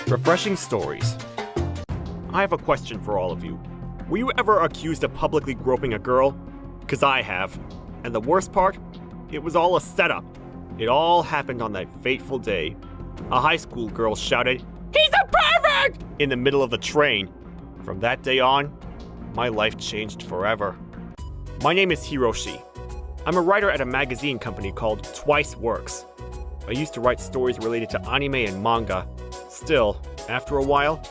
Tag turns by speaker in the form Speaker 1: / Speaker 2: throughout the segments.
Speaker 1: Refreshing stories. I have a question for all of you. Were you ever accused of publicly groping a girl? 'Cause I have. And the worst part? It was all a setup. It all happened on that fateful day. A high school girl shouted, "He's a pervert!" in the middle of the train. From that day on, my life changed forever. My name is Hiroshi. I'm a writer at a magazine company called Twice Works. I used to write stories related to anime and manga. Still, after a while,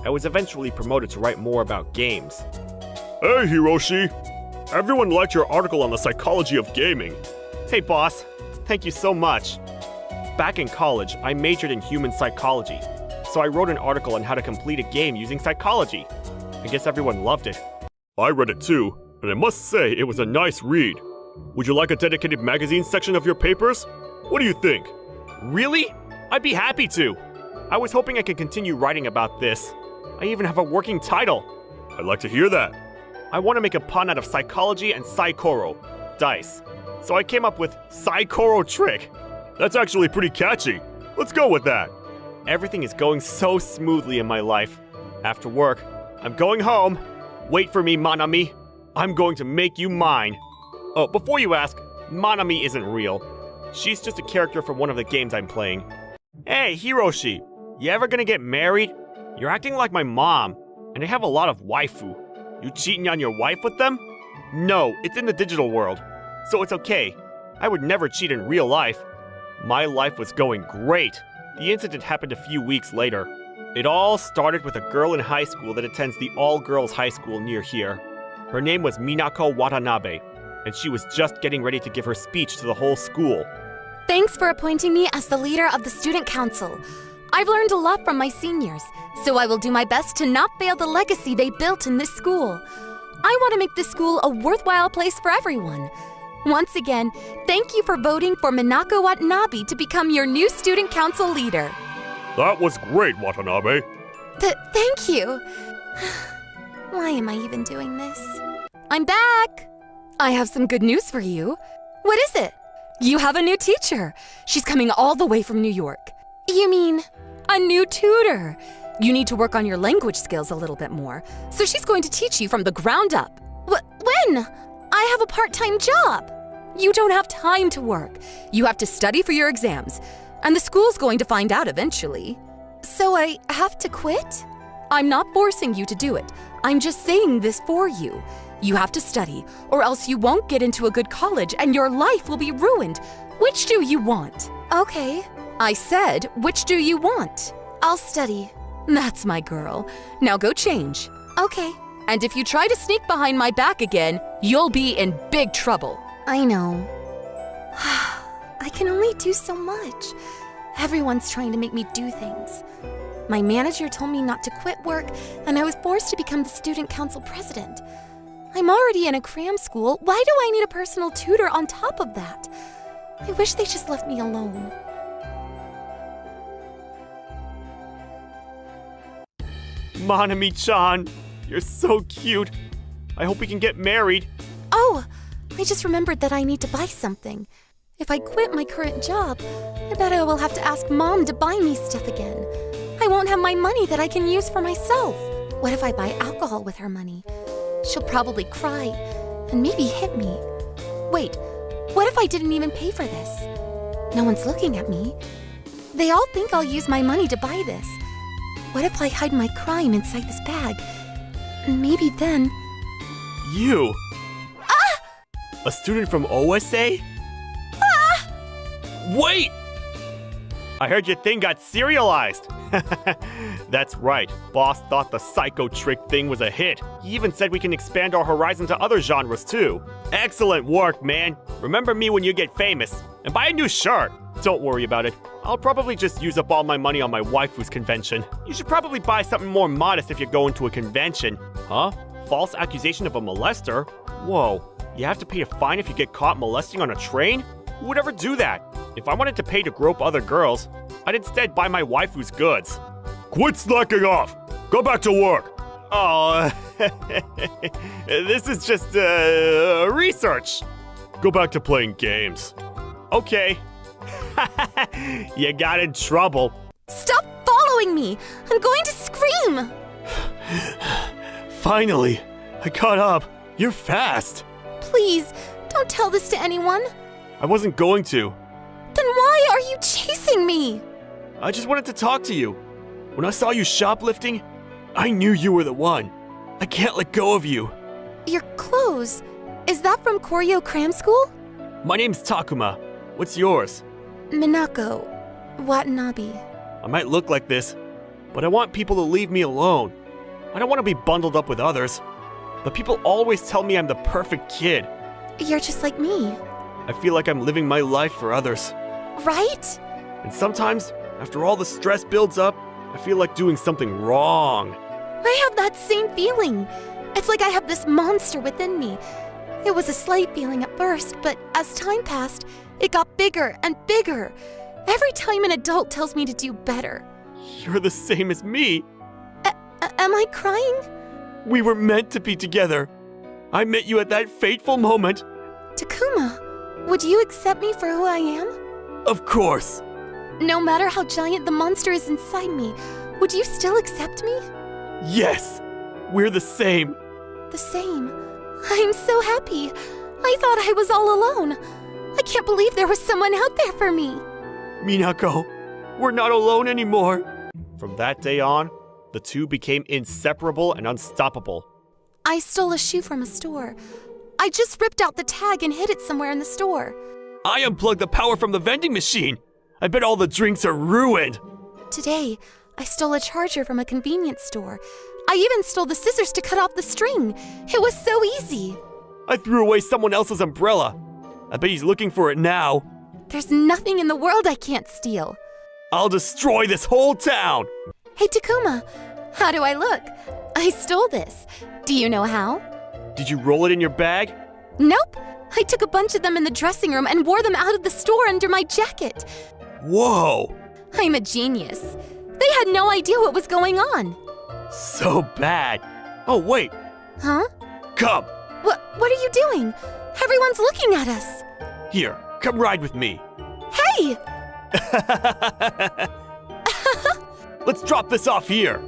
Speaker 1: I was eventually promoted to write more about games. Hey Hiroshi! Everyone liked your article on the psychology of gaming. Hey boss, thank you so much. Back in college, I majored in human psychology, so I wrote an article on how to complete a game using psychology. I guess everyone loved it. I read it too, and I must say it was a nice read. Would you like a dedicated magazine section of your papers? What do you think? Really? I'd be happy to. I was hoping I could continue writing about this. I even have a working title. I'd like to hear that. I want to make a pun out of psychology and saikoro, dice. So I came up with Saikoro Trick. That's actually pretty catchy. Let's go with that. Everything is going so smoothly in my life. After work, I'm going home. Wait for me, Manami. I'm going to make you mine. Oh, before you ask, Manami isn't real. She's just a character from one of the games I'm playing. Hey, Hiroshi, you ever gonna get married? You're acting like my mom, and I have a lot of waifu. You cheating on your wife with them? No, it's in the digital world, so it's okay. I would never cheat in real life. My life was going great. The incident happened a few weeks later. It all started with a girl in high school that attends the all-girls high school near here. Her name was Minako Watanabe, and she was just getting ready to give her speech to the whole school.
Speaker 2: Thanks for appointing me as the leader of the student council. I've learned a lot from my seniors, so I will do my best to not fail the legacy they built in this school. I want to make this school a worthwhile place for everyone. Once again, thank you for voting for Minako Watanabe to become your new student council leader.
Speaker 1: That was great, Watanabe.
Speaker 2: Thank you. Why am I even doing this? I'm back. I have some good news for you. What is it? You have a new teacher. She's coming all the way from New York. You mean a new tutor? You need to work on your language skills a little bit more, so she's going to teach you from the ground up. When? I have a part-time job. You don't have time to work. You have to study for your exams, and the school's going to find out eventually. So I have to quit? I'm not forcing you to do it. I'm just saying this for you. You have to study, or else you won't get into a good college and your life will be ruined. Which do you want? Okay. I said, which do you want? I'll study. That's my girl. Now go change. Okay. And if you try to sneak behind my back again, you'll be in big trouble. I know. I can only do so much. Everyone's trying to make me do things. My manager told me not to quit work, and I was forced to become the student council president. I'm already in a cram school. Why do I need a personal tutor on top of that? I wish they just left me alone.
Speaker 1: Manami-chan, you're so cute. I hope we can get married.
Speaker 2: Oh, I just remembered that I need to buy something. If I quit my current job, I bet I will have to ask Mom to buy me stuff again. I won't have my money that I can use for myself. What if I buy alcohol with her money? She'll probably cry and maybe hit me. Wait, what if I didn't even pay for this? No one's looking at me. They all think I'll use my money to buy this. What if I hide my crime inside this bag? Maybe then...
Speaker 1: You? Ah! A student from OSA?
Speaker 2: Ah!
Speaker 1: Wait! I heard your thing got serialized. That's right. Boss thought the psycho trick thing was a hit. He even said we can expand our horizon to other genres too. Excellent work, man. Remember me when you get famous. And buy a new shirt. Don't worry about it. I'll probably just use up all my money on my waifu's convention. You should probably buy something more modest if you're going to a convention. Huh? False accusation of a molester? Whoa. You have to pay a fine if you get caught molesting on a train? Who would ever do that? If I wanted to pay to grope other girls, I'd instead buy my waifu's goods. Quit slacking off! Go back to work! Oh, this is just, research. Go back to playing games. Okay. You got in trouble.
Speaker 2: Stop following following me. I'm going to scream.
Speaker 1: Finally, I caught up. You're fast.
Speaker 2: Please, don't tell this to anyone.
Speaker 1: I wasn't going to.
Speaker 2: Then why are you chasing me?
Speaker 1: I just wanted to talk to you. When I saw you shoplifting, I knew you were the one. I can't let go of you.
Speaker 2: Your clothes. Is that from Koryo Cram School?
Speaker 1: My name's Takuma. What's yours?
Speaker 2: Minako. Watanabe.
Speaker 1: I might look like this, but I want people to leave me alone. I don't want to be bundled up with others. But people always tell me I'm the perfect kid.
Speaker 2: You're just like me.
Speaker 1: I feel like I'm living my life for others.
Speaker 2: Right?
Speaker 1: And sometimes, after all the stress builds up, I feel like doing something wrong.
Speaker 2: I have that same feeling. It's like I have this monster within me. It was a slight feeling at first, but as time passed, it got bigger and bigger. Every time an adult tells me to do better.
Speaker 1: You're the same as me.
Speaker 2: Am I crying?
Speaker 1: We were meant to be together. I met you at that fateful moment.
Speaker 2: Takuma, would you accept me for who I am?
Speaker 1: Of course.
Speaker 2: No matter how giant the monster is inside me, would you still accept me?
Speaker 1: Yes, we're the same.
Speaker 2: The same. I'm so happy. I thought I was all alone. I can't believe there was someone out there for me.
Speaker 1: Minako, we're not alone anymore. From that day on, the two became inseparable and unstoppable.
Speaker 2: I stole a shoe from a store. I just ripped out the tag and hid it somewhere in the store.
Speaker 1: I unplugged the power from the vending machine. I bet all the drinks are ruined.
Speaker 2: Today, I stole a charger from a convenience store. I even stole the scissors to cut off the string. It was so easy.
Speaker 1: I threw away someone else's umbrella. I bet he's looking for it now.
Speaker 2: There's nothing in the world I can't steal.
Speaker 1: I'll destroy this whole town.
Speaker 2: Hey, Takuma, how do I look? I stole this. Do you know how?
Speaker 1: Did you roll it in your bag?
Speaker 2: Nope. I took a bunch of them in the dressing room and wore them out of the store under my jacket.
Speaker 1: Whoa.
Speaker 2: I'm a genius. They had no idea what was going on.
Speaker 1: So bad. Oh, wait.
Speaker 2: Huh?
Speaker 1: Come.
Speaker 2: What are you doing? Everyone's looking at us.
Speaker 1: Here, come ride with me.
Speaker 2: Hey!
Speaker 1: Let's drop this off here.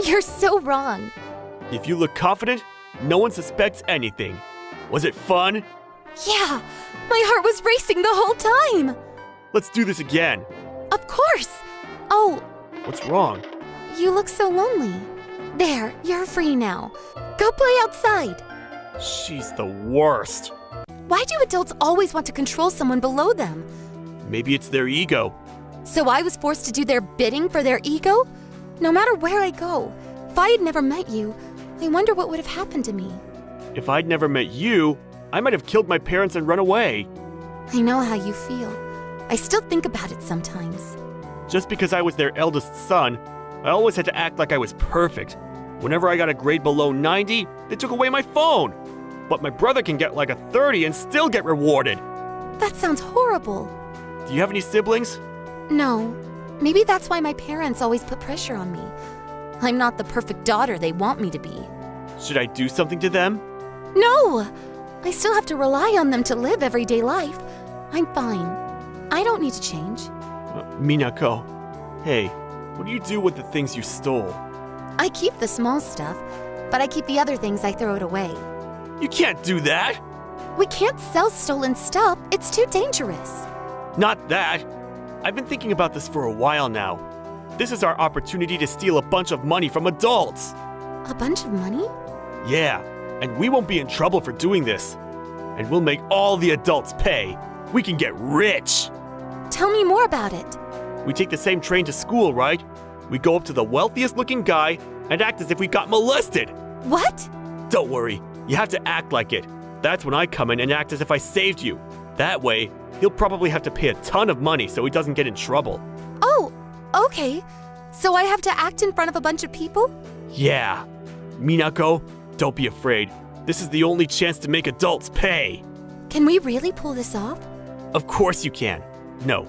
Speaker 2: You're so wrong.
Speaker 1: If you look confident, no one suspects anything. Was it fun?
Speaker 2: Yeah, my heart was racing the whole time.
Speaker 1: Let's do this again.
Speaker 2: Of course. Oh,
Speaker 1: What's wrong?
Speaker 2: you look so lonely. There, you're free now. Go play outside.
Speaker 1: She's the worst.
Speaker 2: Why do adults always want to control someone below them?
Speaker 1: Maybe it's their ego.
Speaker 2: So I was forced to do their bidding for their ego? No matter where I go, if I had never met you, I wonder what would have happened to me.
Speaker 1: If I'd never met you, I might have killed my parents and run away.
Speaker 2: I know how you feel. I still think about it sometimes.
Speaker 1: Just because I was their eldest son, I always had to act like I was perfect. Whenever I got a grade below 90, they took away my phone. But my brother can get like a 30 and still get rewarded.
Speaker 2: That sounds horrible.
Speaker 1: Do you have any siblings?
Speaker 2: No, maybe that's why my parents always put pressure on me. I'm not the perfect daughter they want me to be.
Speaker 1: Should I do something to them?
Speaker 2: No! I still have to rely on them to live everyday life. I'm fine. I don't need to change.
Speaker 1: Minako, hey, what do you do with the things you stole?
Speaker 2: I keep the small stuff, but I keep the other things I throw it away.
Speaker 1: You can't do that!
Speaker 2: We can't sell stolen stuff. It's too dangerous.
Speaker 1: Not that! I've been thinking about this for a while now. This is our opportunity to steal a bunch of money from adults.
Speaker 2: A bunch of money?
Speaker 1: Yeah, and we won't be in trouble for doing this. And we'll make all the adults pay. We can get rich!
Speaker 2: Tell me more about it.
Speaker 1: We take the same train to school, right? We go up to the wealthiest looking guy and act as if we got molested.
Speaker 2: What?
Speaker 1: Don't worry, you have to act like it. That's when I come in and act as if I saved you. That way, he'll probably have to pay a ton of money so he doesn't get in trouble.
Speaker 2: Oh, okay. So I have to act in front of a bunch of people?
Speaker 1: Yeah. Minako, don't be afraid. This is the only chance to make adults pay.
Speaker 2: Can we really pull this off?
Speaker 1: Of course you can. No,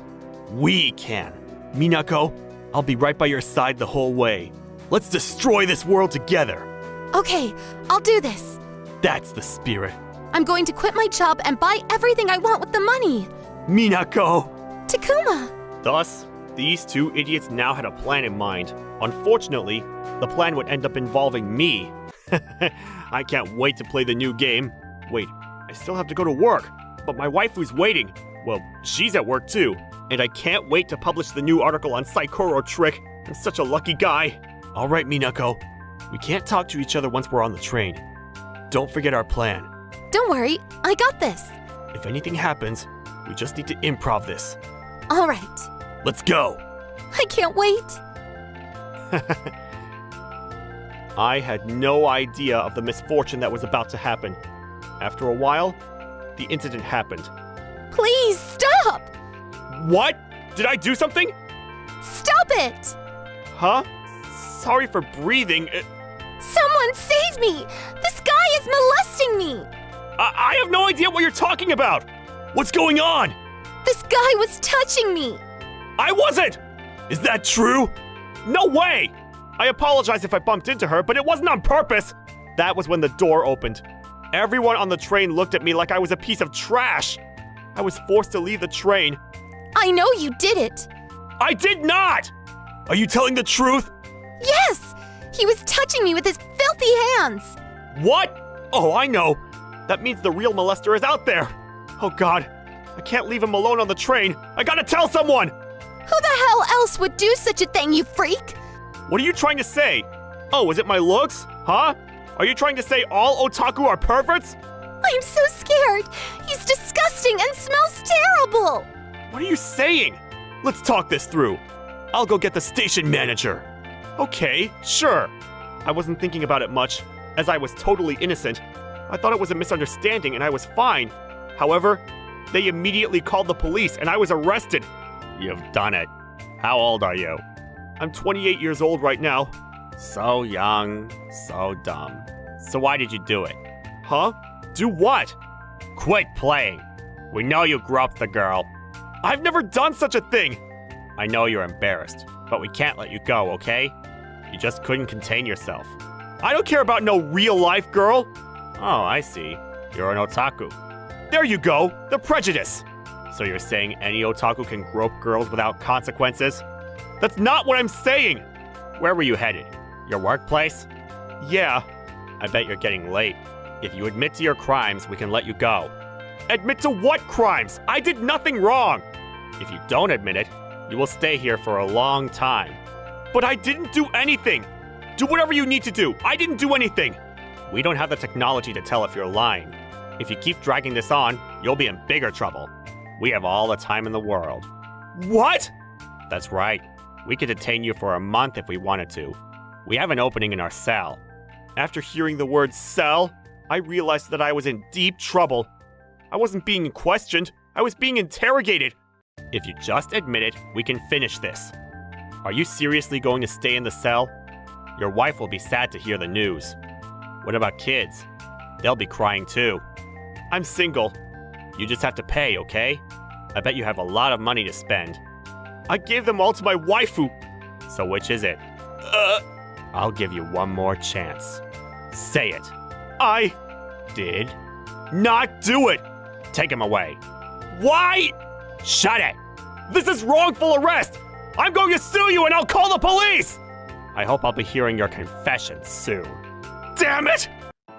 Speaker 1: we can. Minako, I'll be right by your side the whole way. Let's destroy this world together.
Speaker 2: Okay, I'll do this.
Speaker 1: That's the spirit.
Speaker 2: I'm going to quit my job and buy everything I want with the money.
Speaker 1: Minako!
Speaker 2: Takuma!
Speaker 1: Thus, These two idiots now had a plan in mind. Unfortunately, the plan would end up involving me. I can't wait to play the new game. Wait, I still have to go to work, but my waifu's waiting. Well, she's at work too, and I can't wait to publish the new article on Saikoro Trick. I'm such a lucky guy. All right, Minako. We can't talk to each other once we're on the train. Don't forget our plan.
Speaker 2: Don't worry, I got this.
Speaker 1: If anything happens, we just need to improv this.
Speaker 2: All right.
Speaker 1: Let's go!
Speaker 2: I can't wait.
Speaker 1: I had no idea of the misfortune that was about to happen. After a while, the incident happened.
Speaker 2: Please stop!
Speaker 1: What? Did I do something?
Speaker 2: Stop it!
Speaker 1: Huh? Sorry for breathing.
Speaker 2: Someone save me! This guy is molesting me!
Speaker 1: I have no idea what you're talking about! What's going on?
Speaker 2: This guy was touching me!
Speaker 1: I wasn't! Is that true? No way! I apologize if I bumped into her, but it wasn't on purpose! That was when the door opened. Everyone on the train looked at me like I was a piece of trash. I was forced to leave the train.
Speaker 2: I know you did it!
Speaker 1: I did not! Are you telling the truth?
Speaker 2: Yes! He was touching me with his filthy hands!
Speaker 1: What? Oh, I know. That means the real molester is out there. Oh God, I can't leave him alone on the train. I gotta tell someone!
Speaker 2: Who the hell else would do such a thing, you freak?
Speaker 1: What are you trying to say? Oh, is it my looks? Huh? Are you trying to say all otaku are perverts?
Speaker 2: I'm so scared. He's disgusting and smells terrible.
Speaker 1: What are you saying? Let's talk this through. I'll go get the station manager. Okay, sure. I wasn't thinking about it much, as I was totally innocent. I thought it was a misunderstanding and I was fine. However, they immediately called the police and I was arrested. You've done it. How old are you? I'm 28 years old right now. So young, so dumb. So why did you do it? Huh? Do what? Quit playing. We know you groped the girl. I've never done such a thing. I know you're embarrassed, but we can't let you go, okay? You just couldn't contain yourself. I don't care about no real-life girl. Oh, I see. You're an otaku. There you go, the prejudice. So you're saying any otaku can grope girls without consequences? That's not what I'm saying! Where were you headed? Your workplace? Yeah. I bet you're getting late. If you admit to your crimes, we can let you go. Admit to what crimes? I did nothing wrong! If you don't admit it, you will stay here for a long time. But I didn't do anything! Do whatever you need to do. I didn't do anything! We don't have the technology to tell if you're lying. If you keep dragging this on, you'll be in bigger trouble. We have all the time in the world. What? That's right. We could detain you for a month if we wanted to. We have an opening in our cell. After hearing the word cell, I realized that I was in deep trouble. I wasn't being questioned. I was being interrogated. If you just admit it, we can finish this. Are you seriously going to stay in the cell? Your wife will be sad to hear the news. What about kids? They'll be crying too. I'm single. You just have to pay, okay? I bet you have a lot of money to spend. I gave them all to my waifu. So which is it? I'll give you one more chance. Say it. I did not do it. Take him away. Why? Shut it. This is wrongful arrest. I'm going to sue you and I'll call the police. I hope I'll be hearing your confession soon. Damn it!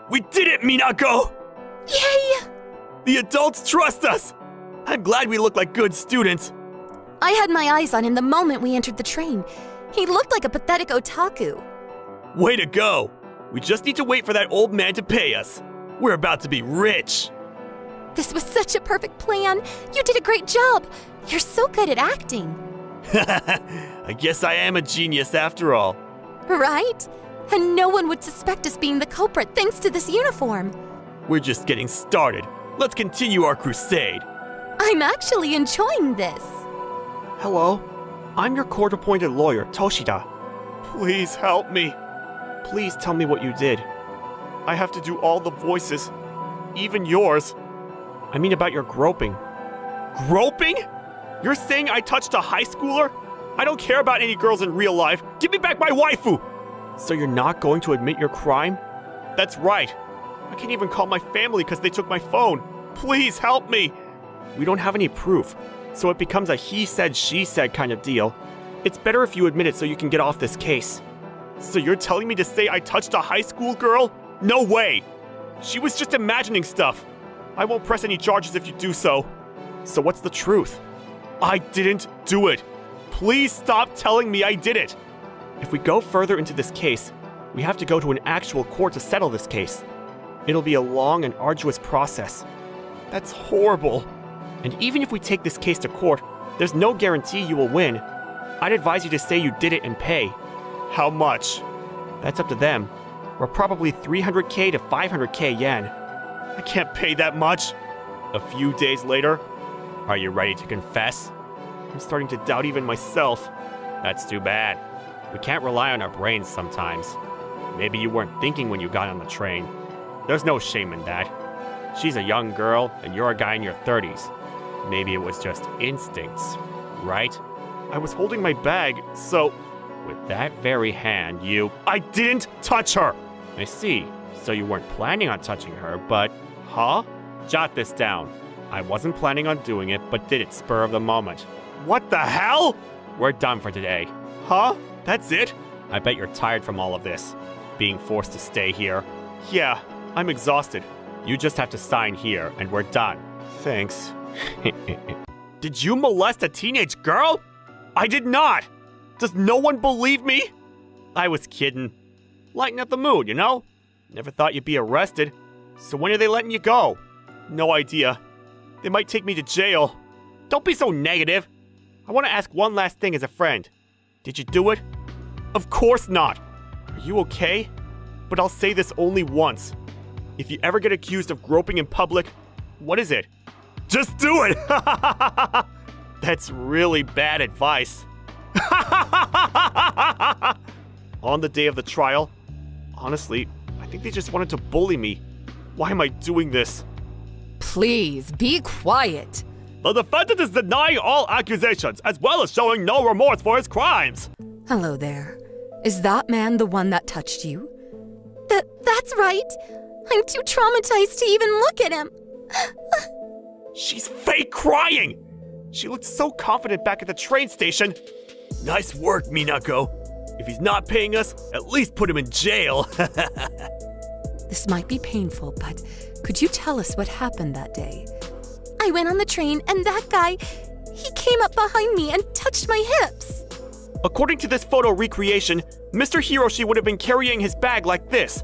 Speaker 1: We did it, Minako!
Speaker 2: Yay!
Speaker 1: The adults trust us! I'm glad we look like good students.
Speaker 2: I had my eyes on him the moment we entered the train. He looked like a pathetic otaku.
Speaker 1: Way to go! We just need to wait for that old man to pay us. We're about to be rich.
Speaker 2: This was such a perfect plan. You did a great job. You're so good at acting.
Speaker 1: I guess I am a genius after all.
Speaker 2: Right? And no one would suspect us being the culprit thanks to this uniform.
Speaker 1: We're just getting started. Let's continue our crusade.
Speaker 2: I'm actually enjoying this.
Speaker 1: Hello? I'm your court-appointed lawyer, Toshida. Please help me. Please tell me what you did. I have to do all the voices. Even yours. I mean about your groping. Groping? You're saying I touched a high schooler? I don't care about any girls in real life. Give me back my waifu! So you're not going to admit your crime? That's right. I can't even call my family because they took my phone. Please help me. We don't have any proof, so it becomes a he said, she said kind of deal. It's better if you admit it so you can get off this case. So you're telling me to say I touched a high school girl? No way! She was just imagining stuff. I won't press any charges if you do so. So what's the truth? I didn't do it. Please stop telling me I did it. If we go further into this case, we have to go to an actual court to settle this case. It'll be a long and arduous process. That's horrible. And even if we take this case to court, there's no guarantee you will win. I'd advise you to say you did it and pay. How much? That's up to them. We're probably 300k to 500k yen. I can't pay that much. A few days later, are you ready to confess? I'm starting to doubt even myself. That's too bad. We can't rely on our brains sometimes. Maybe you weren't thinking when you got on the train. There's no shame in that. She's a young girl, and you're a guy in your 30s. Maybe it was just instincts, right? I was holding my bag, so... With that very hand, you... I didn't touch her! I see. So you weren't planning on touching her, but... Huh? Jot this down. I wasn't planning on doing it, but did it spur of the moment. What the hell? We're done for today. Huh? That's it? I bet you're tired from all of this. Being forced to stay here. Yeah, I'm exhausted. You just have to sign here, and we're done. Thanks. Did you molest a teenage girl? I did not! Does no one believe me? I was kidding. Lighten up the mood, you know? Never thought you'd be arrested. So when are they letting you go? No idea. They might take me to jail. Don't be so negative. I want to ask one last thing as a friend. Did you do it? Of course not. Are you okay? But I'll say this only once. If you ever get accused of groping in public, what is it? Just do it! That's really bad advice. On the day of the trial, honestly, I think they just wanted to bully me. Why am I doing this?
Speaker 2: Please, be quiet.
Speaker 1: The defendant is denying all accusations, as well as showing no remorse for his crimes.
Speaker 2: Hello there. Is that man the one that touched you? That's right. I'm too traumatized to even look at him.
Speaker 1: She's fake crying! She looked so confident back at the train station. Nice work, Minako. If he's not paying us, at least put him in jail.
Speaker 2: This might be painful, but could you tell us what happened that day?
Speaker 3: I went on the train, and that guy, he came up behind me and touched my hips.
Speaker 1: According to this photo recreation, Mr. Hiroshi would have been carrying his bag like this.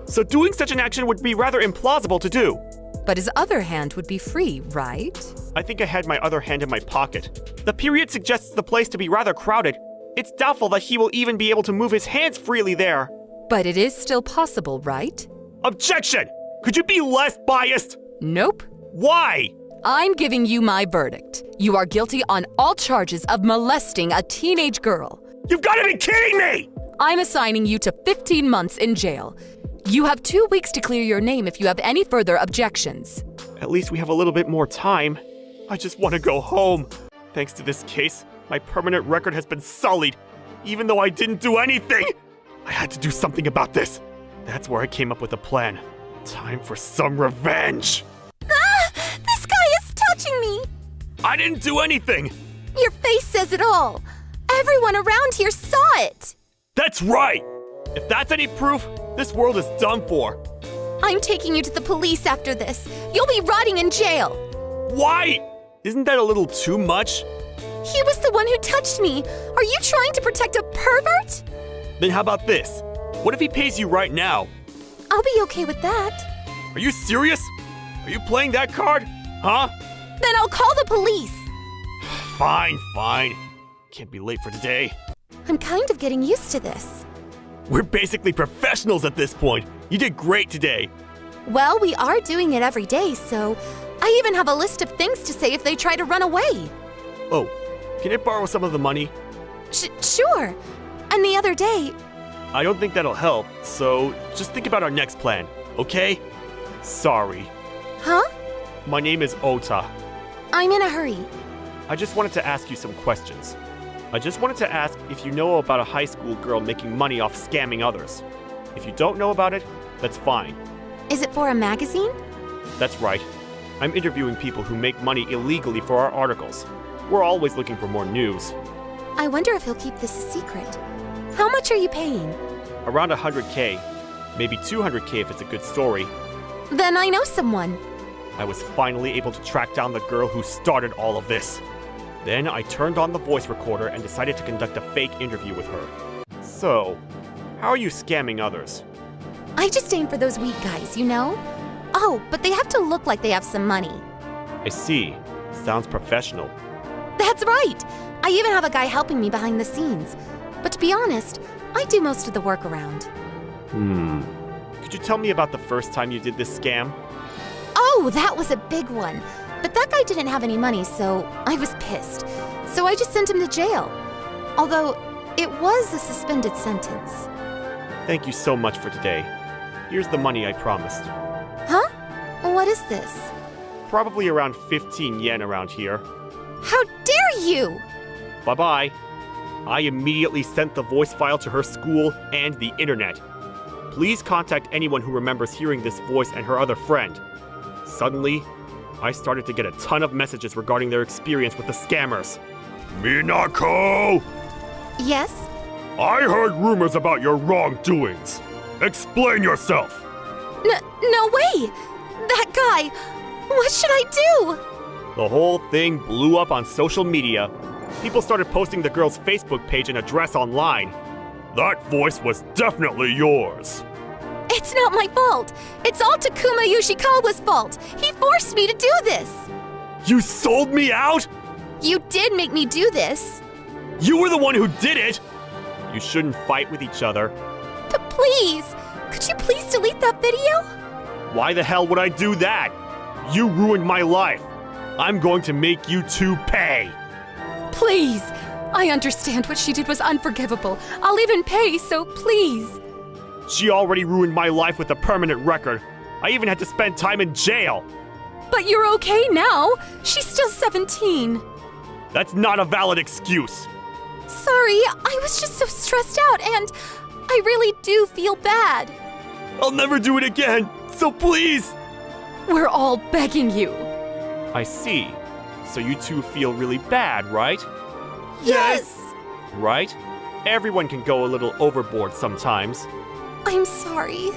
Speaker 1: So doing such an action would be rather implausible to do.
Speaker 2: But his other hand would be free, right?
Speaker 1: I think I had my other hand in my pocket. The period suggests the place to be rather crowded. It's doubtful that he will even be able to move his hands freely there.
Speaker 2: But it is still possible, right?
Speaker 1: Objection! Could you be less biased?
Speaker 2: Nope.
Speaker 1: Why?
Speaker 2: I'm giving you my verdict. You are guilty on all charges of molesting a teenage girl.
Speaker 1: You've got to be kidding me!
Speaker 2: I'm assigning you to 15 months in jail. You have 2 weeks to clear your name if you have any further objections.
Speaker 1: At least we have a little bit more time. I just want to go home. Thanks to this case, my permanent record has been sullied, even though I didn't do anything. I had to do something about this. That's where I came up with a plan. Time for some revenge.
Speaker 3: Ah! This guy is touching me!
Speaker 1: I didn't do anything!
Speaker 3: Your face says it all. Everyone around here saw it.
Speaker 1: That's right! If that's any proof, this world is done for.
Speaker 3: I'm taking you to the police after this. You'll be rotting in jail.
Speaker 1: Why? Isn't that a little too much?
Speaker 3: He was the one who touched me. Are you trying to protect a pervert?
Speaker 1: Then how about this? What if he pays you right now?
Speaker 3: I'll be okay with that.
Speaker 1: Are you serious? Are you playing that card? Huh?
Speaker 3: Then I'll call the police.
Speaker 1: Fine. Can't be late for today.
Speaker 3: I'm kind of getting used to this.
Speaker 1: We're basically professionals at this point. You did great today.
Speaker 3: Well, we are doing it every day, so I even have a list of things to say if they try to run away.
Speaker 1: Oh, can I borrow some of the money?
Speaker 3: Sure. And the other day...
Speaker 1: I don't think that'll help, so just think about our next plan, okay? Sorry.
Speaker 3: Huh?
Speaker 1: My name is Ota.
Speaker 3: I'm in a hurry.
Speaker 1: I just wanted to ask you some questions. I just wanted to ask if you know about a high school girl making money off scamming others. If you don't know about it, that's fine.
Speaker 3: Is it for a magazine?
Speaker 1: That's right. I'm interviewing people who make money illegally for our articles. We're always looking for more news.
Speaker 3: I wonder if he'll keep this a secret. How much are you paying?
Speaker 1: Around 100K, maybe 200K if it's a good story.
Speaker 3: Then I know someone.
Speaker 1: I was finally able to track down the girl who started all of this. Then I turned on the voice recorder and decided to conduct a fake interview with her. So, how are you scamming others?
Speaker 3: I just aim for those weak guys, you know? Oh, but they have to look like they have some money.
Speaker 1: I see. Sounds professional.
Speaker 3: That's right! I even have a guy helping me behind the scenes. But to be honest, I do most of the work around.
Speaker 1: Could you tell me about the first time you did this scam?
Speaker 3: Oh, that was a big one. But that guy didn't have any money, so I was pissed. So I just sent him to jail. Although, it was a suspended sentence.
Speaker 1: Thank you so much for today. Here's the money I promised.
Speaker 3: Huh? What is this?
Speaker 1: Probably around 15 yen around here.
Speaker 3: How dare you!
Speaker 1: Bye-bye. I immediately sent the voice file to her school and the internet. Please contact anyone who remembers hearing this voice and her other friend. Suddenly, I started to get a ton of messages regarding their experience with the scammers. Minako!
Speaker 3: Yes?
Speaker 1: I heard rumors about your wrongdoings. Explain yourself!
Speaker 3: No way! That guy! What should I do?
Speaker 1: The whole thing blew up on social media. People started posting the girl's Facebook page and address online. That voice was definitely yours.
Speaker 3: It's not my fault. It's all Takuma Yoshikawa's fault. He forced me to do this.
Speaker 1: You sold me out?
Speaker 3: You did make me do this.
Speaker 1: You were the one who did it! You shouldn't fight with each other.
Speaker 3: But please, could you please delete that video?
Speaker 1: Why the hell would I do that? You ruined my life. I'm going to make you two pay.
Speaker 2: Please! I understand what she did was unforgivable. I'll even pay, so please.
Speaker 1: She already ruined my life with a permanent record. I even had to spend time in jail.
Speaker 2: But you're okay now. She's still 17.
Speaker 1: That's not a valid excuse.
Speaker 3: Sorry, I was just so stressed out and I really do feel bad.
Speaker 1: I'll never do it again, so please.
Speaker 2: We're all begging you.
Speaker 1: I see. So you two feel really bad, right?
Speaker 3: Yes!
Speaker 1: Right? Everyone can go a little overboard sometimes.
Speaker 3: I'm sorry.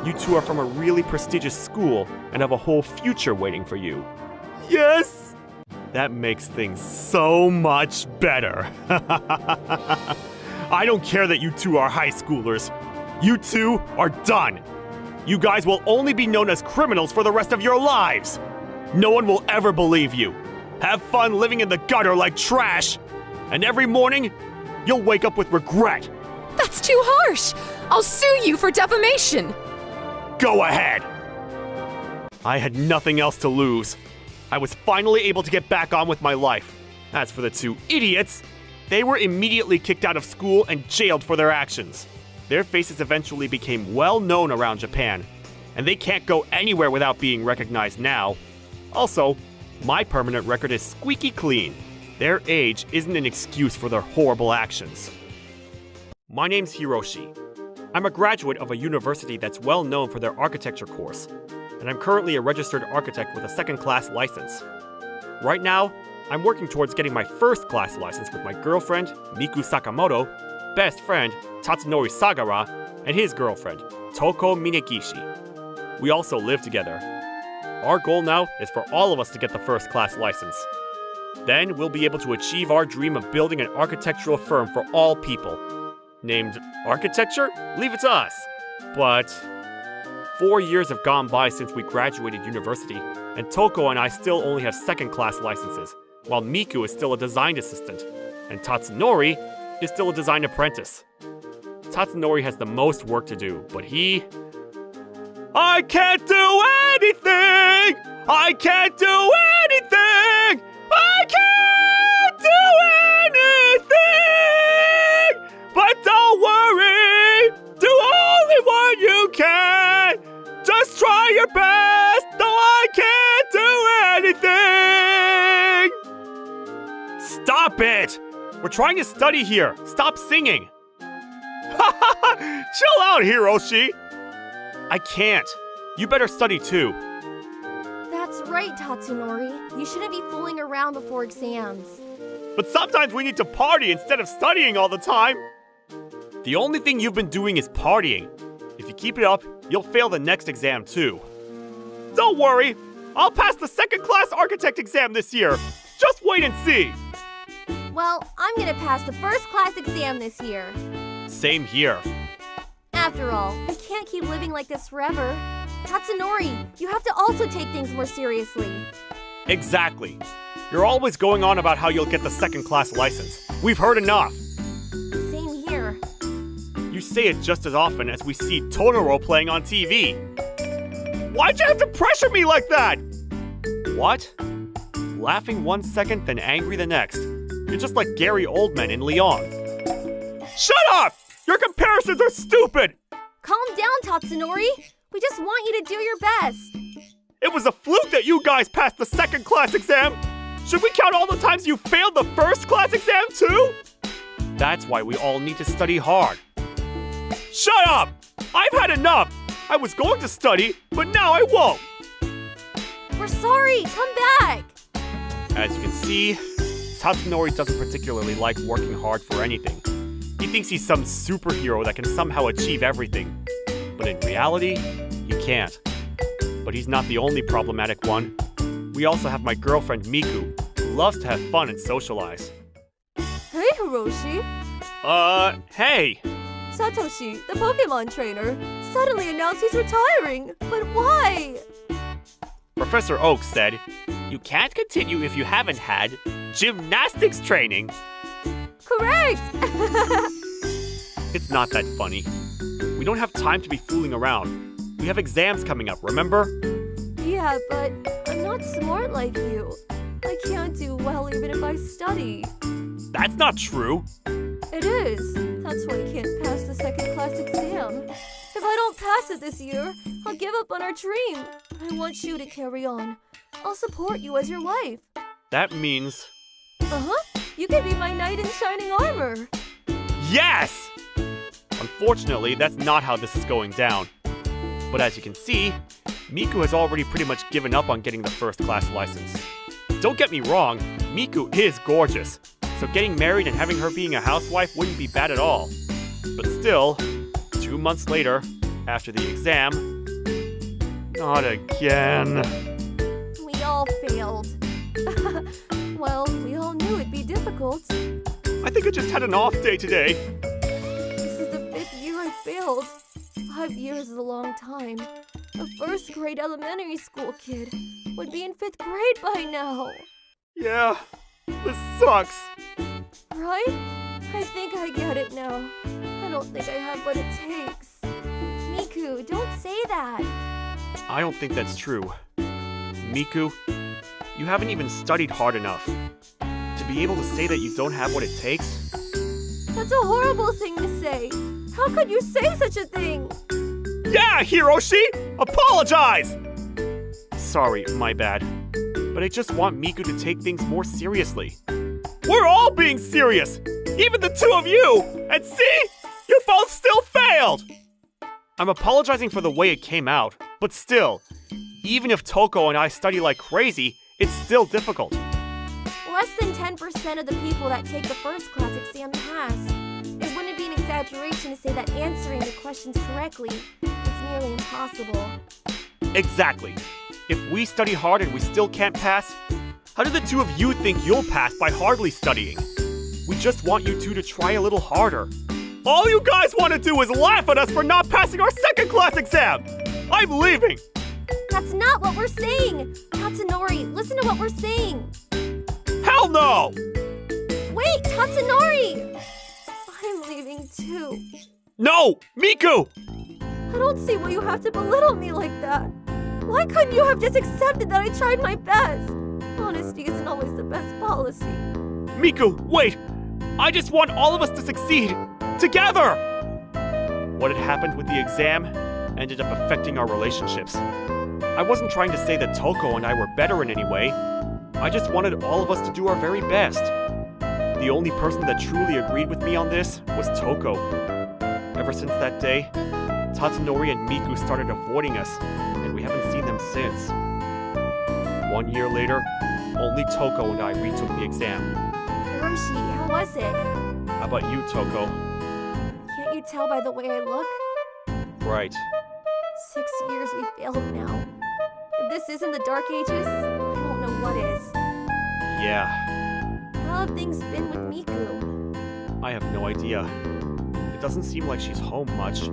Speaker 1: You two are from a really prestigious school and have a whole future waiting for you. Yes! That makes things so much better. I don't care that you two are high schoolers. You two are done. You guys will only be known as criminals for the rest of your lives. No one will ever believe you. Have fun living in the gutter like trash. And every morning, you'll wake up with regret.
Speaker 2: That's too harsh. I'll sue you for defamation.
Speaker 1: Go ahead. I had nothing else to lose. I was finally able to get back on with my life. As for the two idiots, they were immediately kicked out of school and jailed for their actions. Their faces eventually became well known around Japan, and they can't go anywhere without being recognized now. Also, my permanent record is squeaky clean. Their age isn't an excuse for their horrible actions. My name's Hiroshi. I'm a graduate of a university that's well known for their architecture course, and I'm currently a registered architect with a second-class license. Right now, I'm working towards getting my first-class license with my girlfriend, Miku Sakamoto, best friend, Tatsunori Sagara, and his girlfriend, Toko Minegishi. We also live together. Our goal now is for all of us to get the first-class license. Then we'll be able to achieve our dream of building an architectural firm for all people. Named Architecture? Leave it to us. But 4 years have gone by since we graduated university, and Toko and I still only have second-class licenses, while Miku is still a design assistant, and Tatsunori is still a design apprentice. Tatsunori has the most work to do, but I can't do anything! I can't do anything! I can't do anything! But don't worry! Do only what you can! Just try your best, though I can't do anything! Stop it! We're trying to study here. Stop singing. Chill out, Hiroshi. I can't. You better study too.
Speaker 3: That's
Speaker 4: right, Tatsunori. You shouldn't be fooling around before exams.
Speaker 1: But sometimes we need to party instead of studying all the time. The only thing you've been doing is partying. If you keep it up, you'll fail the next exam too. Don't worry, I'll pass the second class architect exam this year. Just wait and see.
Speaker 4: Well, I'm gonna pass the first class exam this year.
Speaker 1: Same here.
Speaker 4: After all, we can't keep living like this forever. Tatsunori, you have to also take things more seriously.
Speaker 1: Exactly. You're always going on about how you'll get the second class license. We've heard enough.
Speaker 4: Same here.
Speaker 1: You say it just as often as we see Totoro playing on TV. Why'd you have to pressure me like that? What? Laughing 1 second, then angry the next. You're just like Gary Oldman in Leon. Shut up! Your comparisons are stupid!
Speaker 4: Calm down, Tatsunori. We just want you to do your best.
Speaker 1: It was a fluke that you guys passed the second class exam! Should we count all the times you failed the first class exam too? That's why we all need to study hard. Shut up! I've had enough! I was going to study, but now I won't!
Speaker 4: We're sorry. Come back.
Speaker 1: As you can see, Tatsunori doesn't particularly like working hard for anything. He thinks he's some superhero that can somehow achieve everything. But in reality, he can't. But he's not the only problematic one. We also have my girlfriend Miku, who loves to have fun and socialize.
Speaker 4: Hey, Hiroshi.
Speaker 1: Hey!
Speaker 4: Satoshi, the Pokemon trainer, suddenly announced he's retiring. But why?
Speaker 1: Professor Oak said, "You can't continue if you haven't had gymnastics training."
Speaker 4: Correct!
Speaker 1: It's not that funny. We don't have time to be fooling around. We have exams coming up, remember?
Speaker 4: Yeah, but I'm not smart like you. I can't do well even if I study.
Speaker 1: That's not true.
Speaker 4: It is. That's why I can't pass the second class exam. If I don't pass it this year, I'll give up on our dream. I want you to carry on. I'll support you as your wife.
Speaker 1: That means...
Speaker 4: Uh-huh. You can be my knight in shining armor.
Speaker 1: Yes! Unfortunately, that's not how this is going down. But as you can see, Miku has already pretty much given up on getting the first class license. Don't get me wrong, Miku is gorgeous, so getting married and having her being a housewife wouldn't be bad at all. But still, 2 months later, after the exam... Not again.
Speaker 4: We all failed. Well, we all knew it'd be difficult.
Speaker 1: I think I just had an off day today.
Speaker 4: This is the 5th year I failed. 5 years is a long time. A first grade elementary school kid would be in 5th grade by now.
Speaker 1: Yeah, this sucks.
Speaker 4: Right? I think I get it now. I don't think I have what it takes. Miku, don't say that.
Speaker 1: I don't think that's true. Miku, you haven't even studied hard enough. To be able to say that you don't have what it takes?
Speaker 4: That's a horrible thing to say. How could you say such a thing?
Speaker 1: Yeah, Hiroshi! Apologize! Sorry, my bad. But I just want Miku to take things more seriously. We're all being serious! Even the two of you! And see? You both still failed! I'm apologizing for the way it came out, but still, even if Toko and I study like crazy, it's still difficult.
Speaker 4: Less than 10% of the people that take the first class exam pass. It wouldn't be an exaggeration to say that answering the questions correctly is nearly impossible.
Speaker 1: Exactly. If we study hard and we still can't pass, how do the two of you think you'll pass by hardly studying? We just want you two to try a little harder. All you guys want to do is laugh at us for not passing our second class exam! I'm leaving!
Speaker 4: That's not what we're saying! Tatsunori, listen to what we're saying!
Speaker 1: Hell no!
Speaker 4: Wait, Tatsunori! I'm leaving too.
Speaker 1: No! Miku!
Speaker 4: I don't see why you have to belittle me like that. Why couldn't you have just accepted that I tried my best? Honesty isn't always the best policy.
Speaker 1: Miku, wait! I just want all of us to succeed! Together! What had happened with the exam ended up affecting our relationships. I wasn't trying to say that Toko and I were better in any way. I just wanted all of us to do our very best. The only person that truly agreed with me on this was Toko. Ever since that day, Tatsunori and Miku started avoiding us, and we haven't seen them since. 1 year later, only Toko and I retook the exam.
Speaker 4: Hiroshi, how was it?
Speaker 1: How about you, Toko?
Speaker 4: Can't you tell by the way I look?
Speaker 1: Right.
Speaker 4: 6 years we failed now. If this isn't the Dark Ages, I don't know what is.
Speaker 1: Yeah,
Speaker 4: How have things been with Miku?
Speaker 1: I have no idea. It doesn't seem like she's home much.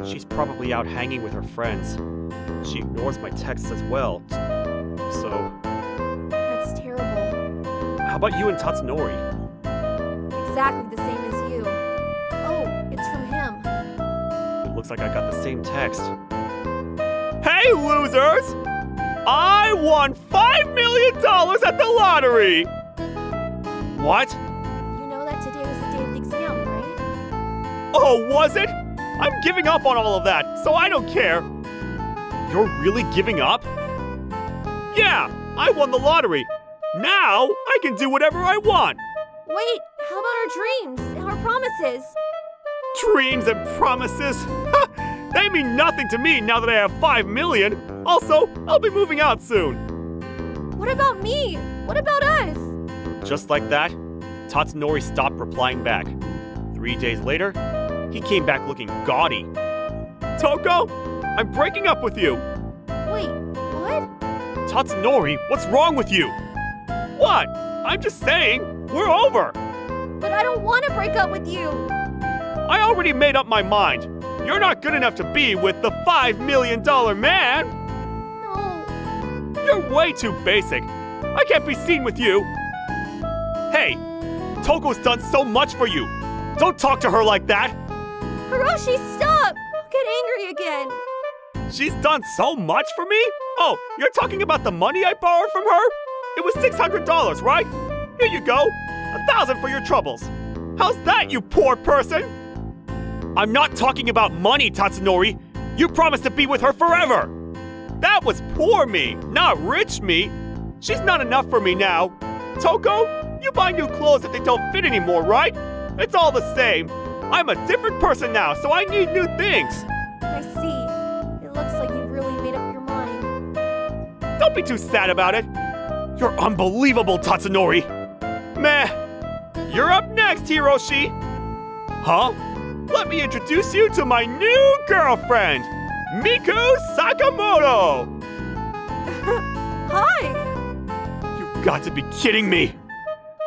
Speaker 1: She's probably out hanging with her friends. She ignores my texts as well. So,
Speaker 4: That's terrible.
Speaker 1: how about you and Tatsunori?
Speaker 4: Exactly the same as you. Oh, it's from him.
Speaker 1: It looks like I got the same text. Hey, losers! I won $5 million at the lottery! What?
Speaker 4: You know that today was the day of the exam, right?
Speaker 1: Oh, was it? I'm giving up on all of that, so I don't care. You're really giving up? Yeah, I won the lottery. Now I can do whatever I want.
Speaker 4: Wait, how about our dreams and our promises?
Speaker 1: Dreams and promises? Ha! They mean nothing to me now that I have 5 million. Also, I'll be moving out soon.
Speaker 4: What about me? What about us?
Speaker 1: Just like that, Tatsunori stopped replying back. 3 days later, he came back looking gaudy. Toko, I'm breaking up with you.
Speaker 4: Wait, what?
Speaker 1: Tatsunori, what's wrong with you? What? I'm just saying, we're over.
Speaker 4: But I don't want to break up with you.
Speaker 1: I already made up my mind. You're not good enough to be with the $5 million man.
Speaker 4: No.
Speaker 1: You're way too basic. I can't be seen with you. Hey, Toko's done so much for you. Don't talk to her like that.
Speaker 4: Hiroshi, stop! I'll get angry again.
Speaker 1: She's done so much for me? Oh, you're talking about the money I borrowed from her? It was $600, right? Here you go. 1,000 for your troubles. How's that, you poor person? I'm not talking about money, Tatsunori. You promised to be with her forever. That was poor me, not rich me. She's not enough for me now. Toko, you buy new clothes if they don't fit anymore, right? It's all the same. I'm a different person now, so I need new things.
Speaker 4: I see. It looks like you've really made up your mind.
Speaker 1: Don't be too sad about it. You're unbelievable, Tatsunori. Meh. You're up next, Hiroshi. Huh? Let me introduce you to my new girlfriend, Miku Sakamoto.
Speaker 4: Hi!
Speaker 1: You've got to be kidding me.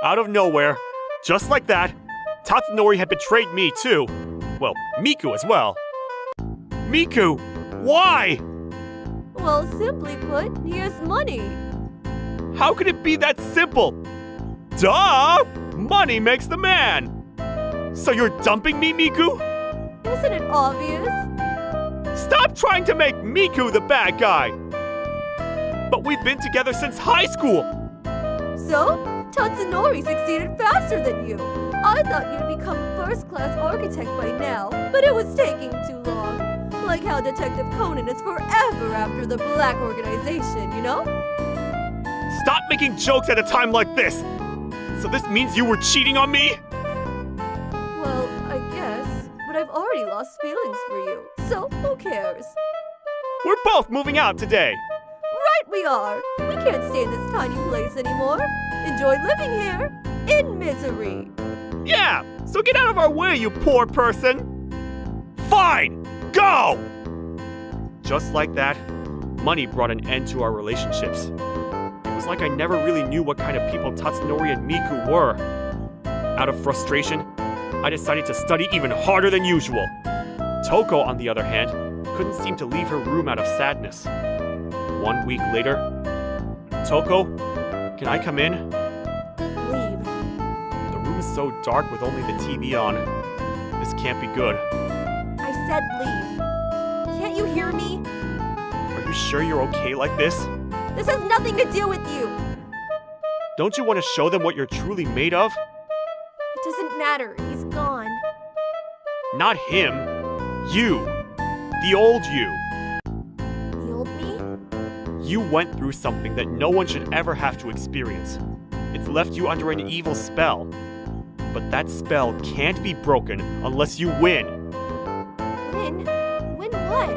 Speaker 1: Out of nowhere, just like that, Tatsunori had betrayed me too. Well, Miku as well. Miku, why?
Speaker 4: Well, simply put, he has money.
Speaker 1: How could it be that simple? Duh! Money makes the man. So you're dumping me, Miku?
Speaker 4: Isn't it obvious?
Speaker 1: Stop trying to make Miku the bad guy. But we've been together since high school.
Speaker 4: So, Tatsunori succeeded faster than you. I thought you'd become a first-class architect by now, but it was taking too long. Like how Detective Conan is forever after the black organization, you know?
Speaker 1: Stop making jokes at a time like this. So this means you were cheating on me?
Speaker 4: Well, I guess, but I've already lost feelings for you, so who cares?
Speaker 1: We're both moving out today.
Speaker 4: Right we are! We can't stay in this tiny place anymore. Enjoy living here in misery.
Speaker 1: Yeah, so get out of our way, you poor person. Fine, go! Just like that, money brought an end to our relationships. It was like I never really knew what kind of people Tatsunori and Miku were. Out of frustration, I decided to study even harder than usual. Toko, on the other hand, couldn't seem to leave her room out of sadness. 1 week later, Toko, can I come in?
Speaker 4: Leave.
Speaker 1: The room is so dark with only the TV on. This can't be good.
Speaker 4: I said leave. Can't you hear me?
Speaker 1: Are you sure you're okay like this?
Speaker 4: This has nothing to do with you.
Speaker 1: Don't you want to show them what you're truly made of?
Speaker 4: It doesn't matter. He's gone.
Speaker 1: Not him. You. The old you.
Speaker 4: The old me?
Speaker 1: You went through something that no one should ever have to experience. It's left you under an evil spell. But that spell can't be broken unless you win.
Speaker 4: Win? Win what?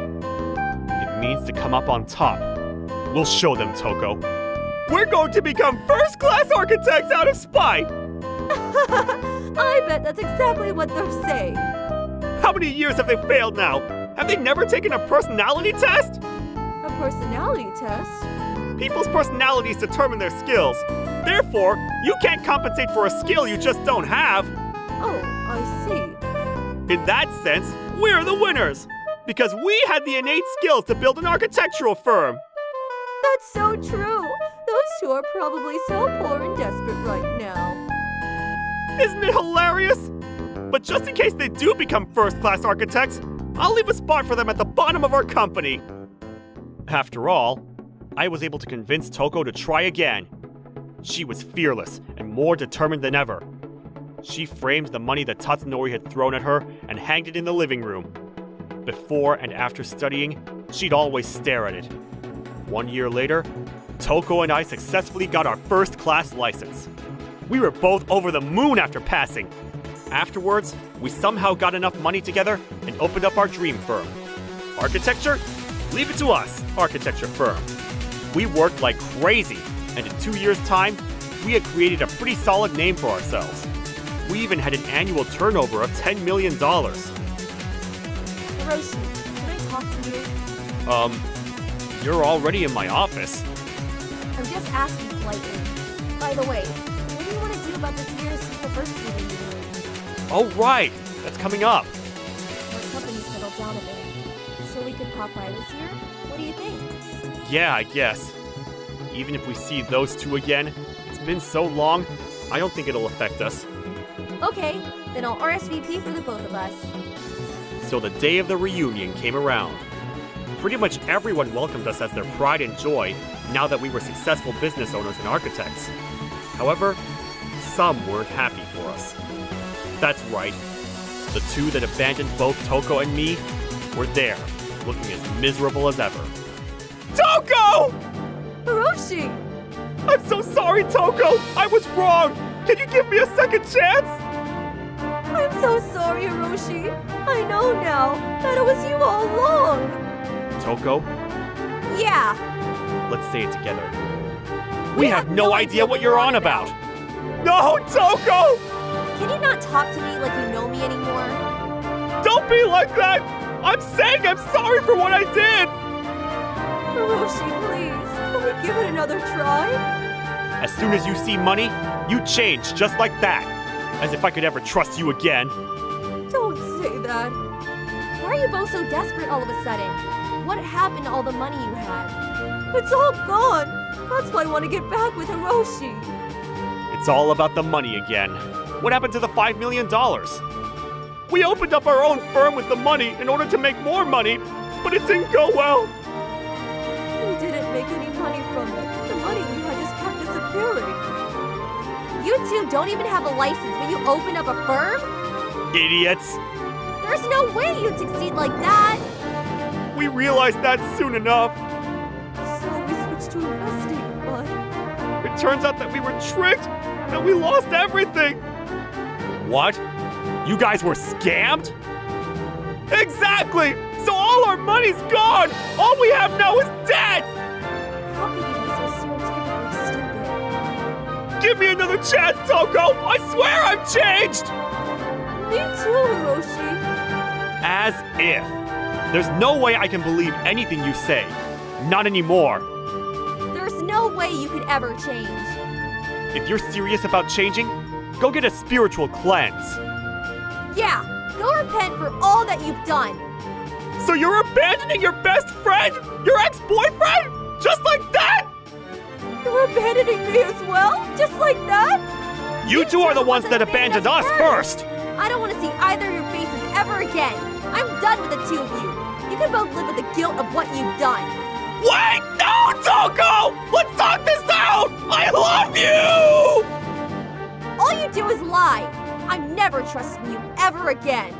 Speaker 1: It means to come up on top. We'll show them, Toko. We're going to become first-class architects out of spite!
Speaker 4: I bet that's exactly what they're saying.
Speaker 1: How many years have they failed now? Have they never taken a personality test?
Speaker 4: A personality test?
Speaker 1: People's personalities determine their skills. Therefore, you can't compensate for a skill you just don't have.
Speaker 4: Oh, I see.
Speaker 1: In that sense, we're the winners. Because we had the innate skills to build an architectural firm.
Speaker 4: That's so true. Those two are probably so poor and desperate right now.
Speaker 1: Isn't it hilarious? But just in case they do become first-class architects, I'll leave a spot for them at the bottom of our company. After all, I was able to convince Toko to try again. She was fearless and more determined than ever. She framed the money that Tatsunori had thrown at her and hanged it in the living room. Before and after studying, she'd always stare at it. 1 year later, Toko and I successfully got our first-class license. We were both over the moon after passing. Afterwards, we somehow got enough money together and opened up our dream firm. Architecture? Leave it to us, architecture firm. We worked like crazy, and in 2 years' time, we had created a pretty solid name for ourselves. We even had an annual turnover of $10 million.
Speaker 4: Hiroshi, can I talk to you?
Speaker 1: You're already in my office.
Speaker 4: I'm just asking politely. By the way, what do you want to do about this year's university reunion?
Speaker 1: Oh, right! That's coming up.
Speaker 4: Our company settled down a bit, so we could pop by this year? What do you think?
Speaker 1: Yeah, I guess. Even if we see those two again, it's been so long, I don't think it'll affect us.
Speaker 4: Okay, then I'll RSVP for the both of us.
Speaker 1: So the day of the reunion came around. Pretty much everyone welcomed us as their pride and joy now that we were successful business owners and architects. However, some weren't happy for us. That's right. The two that abandoned both Toko and me were there, looking as miserable as ever. Toko!
Speaker 4: Hiroshi!
Speaker 1: I'm so sorry, Toko! I was wrong! Can you give me a second chance?
Speaker 4: I'm so sorry, Hiroshi. I know now that it was you all along.
Speaker 1: Toko,
Speaker 4: Yeah,
Speaker 1: let's say it together. We have no idea what you're on about! No, Toko!
Speaker 4: can you not talk to me like you know me anymore?
Speaker 1: Don't be like that! I'm saying I'm sorry for what I did!
Speaker 4: Hiroshi, please, can we give it another try?
Speaker 1: As soon as you see money, you change just like that. As if I could ever trust you again.
Speaker 4: Don't say that. Why are you both so desperate all of a sudden? What happened to all the money you had? It's all gone. That's why I want to get back with Hiroshi.
Speaker 1: It's all about the money again. What happened to the $5 million? We opened up our own firm with the money in order to make more money, but it didn't go well.
Speaker 4: We didn't make any money from it. The money we had just kept disappearing. You two don't even have a license, but you opened up a firm?
Speaker 1: Idiots!
Speaker 4: There's no way you'd succeed like that.
Speaker 1: We realized that soon enough.
Speaker 4: So we switched to investing, but
Speaker 1: It turns out that we were tricked, that we lost everything. What? You guys were scammed? Exactly! So all our money's gone! All we have now is debt!
Speaker 4: how could you be so stereotypically stupid?
Speaker 1: Give me another chance, Toko! I swear I've changed!
Speaker 4: Me too, Hiroshi.
Speaker 1: As if. There's no way I can believe anything you say. Not anymore.
Speaker 4: There's no way you could ever change.
Speaker 1: If you're serious about changing, go get a spiritual cleanse.
Speaker 4: Yeah, go repent for all that you've done.
Speaker 1: So you're abandoning your best friend? Your ex-boyfriend? Just like that?
Speaker 4: You're abandoning me as well? Just like that?
Speaker 1: You two are the ones that abandoned us first!
Speaker 4: I don't want to see either of your faces ever again. I'm done with the two of you. You can both live with the guilt of what you've done.
Speaker 1: Wait! No, Toko! Let's talk this out! I love you!
Speaker 4: All you do is lie. I'm never trusting you ever again.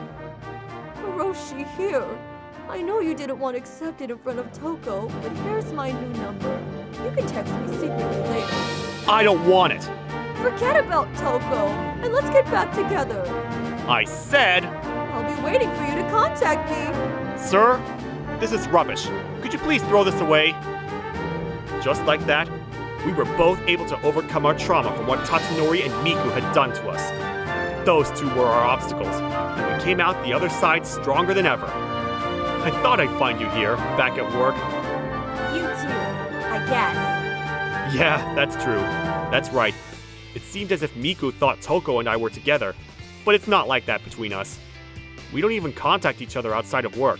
Speaker 4: Hiroshi, here. I know you didn't want to accept it in front of Toko, but here's my new number. You can text me secretly later.
Speaker 1: I don't want it.
Speaker 4: Forget about Toko, and let's get back together.
Speaker 1: I said,
Speaker 4: I'll be waiting for you to contact me.
Speaker 1: Sir, this is rubbish. Could you please throw this away? Just like that, we were both able to overcome our trauma from what Tatsunori and Miku had done to us. Those two were our obstacles, and we came out the other side stronger than ever. I thought I'd find you here, back at work.
Speaker 4: You too, I guess.
Speaker 1: Yeah, that's true. That's right. It seemed as if Miku thought Toko and I were together, but it's not like that between us. We don't even contact each other outside of work,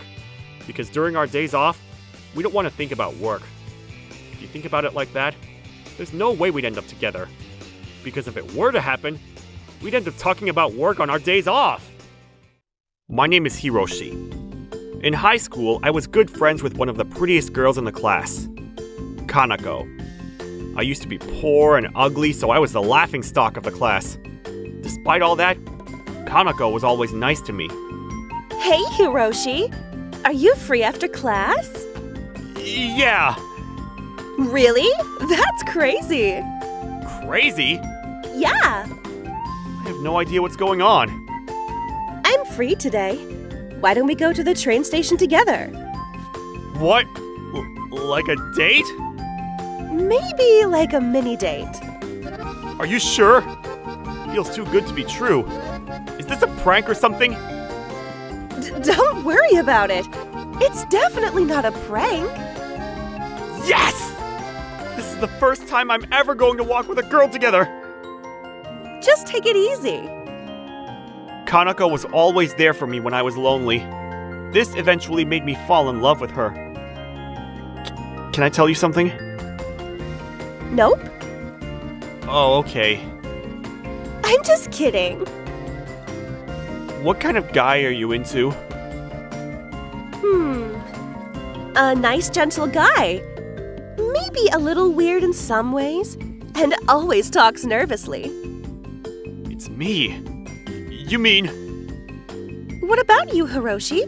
Speaker 1: because during our days off, we don't want to think about work. If you think about it like that, there's no way we'd end up together. Because if it were to happen, we'd end up talking about work on our days off. My name is Hiroshi. In high school, I was good friends with one of the prettiest girls in the class, Kanako. I used to be poor and ugly, so I was the laughingstock of the class. Despite all that, Kanako was always nice to me.
Speaker 5: Hey, Hiroshi! Are you free after class?
Speaker 1: Yeah.
Speaker 5: Really? That's crazy!
Speaker 1: Crazy?
Speaker 5: Yeah!
Speaker 1: I have no idea what's going on.
Speaker 5: I'm free today. Why don't we go to the train station together?
Speaker 1: What? Like a date?
Speaker 5: Maybe like a mini date.
Speaker 1: Are you sure? Feels too good to be true. Is this a prank or something?
Speaker 5: Don't worry about it. It's definitely not a prank.
Speaker 1: Yes! This is the first time I'm ever going to walk with a girl together.
Speaker 5: Just take it easy.
Speaker 1: Kanako was always there for me when I was lonely. This eventually made me fall in love with her. Can I tell you something?
Speaker 5: Nope.
Speaker 1: Oh, okay.
Speaker 5: I'm just kidding.
Speaker 1: What kind of guy are you into?
Speaker 5: A nice, gentle guy. Maybe a little weird in some ways, and always talks nervously.
Speaker 1: It's me. You mean...
Speaker 5: What about you, Hiroshi?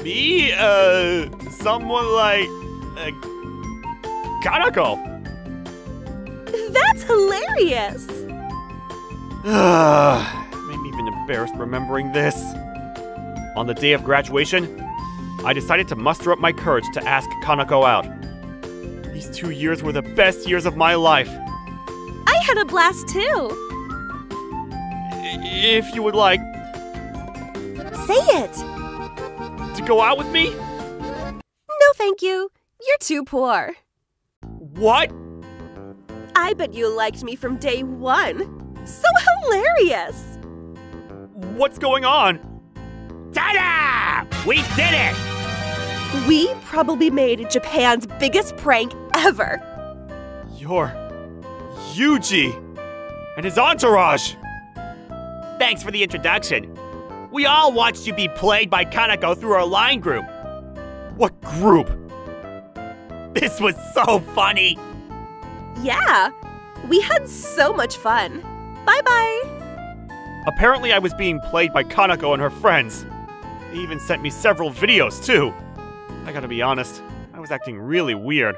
Speaker 1: Me? Someone like... Kanako.
Speaker 5: That's hilarious!
Speaker 1: I'm even embarrassed remembering this. On the day of graduation, I decided to muster up my courage to ask Kanako out. These 2 years were the best years of my life.
Speaker 5: I had a blast too!
Speaker 1: If you would like
Speaker 5: Say it!
Speaker 1: to go out with me?
Speaker 5: No thank you. You're too poor.
Speaker 1: What?
Speaker 5: I bet you liked me from day one. So hilarious!
Speaker 1: What's going on? Ta-da! We did it!
Speaker 5: We probably made Japan's biggest prank ever.
Speaker 1: You're Yuji and his entourage. Thanks for the introduction. We all watched you be played by Kanako through our line group. What group? This was so funny.
Speaker 5: Yeah, we had so much fun. Bye-bye.
Speaker 1: Apparently I was being played by Kanako and her friends. They even sent me several videos too. I gotta be honest, I was acting really weird.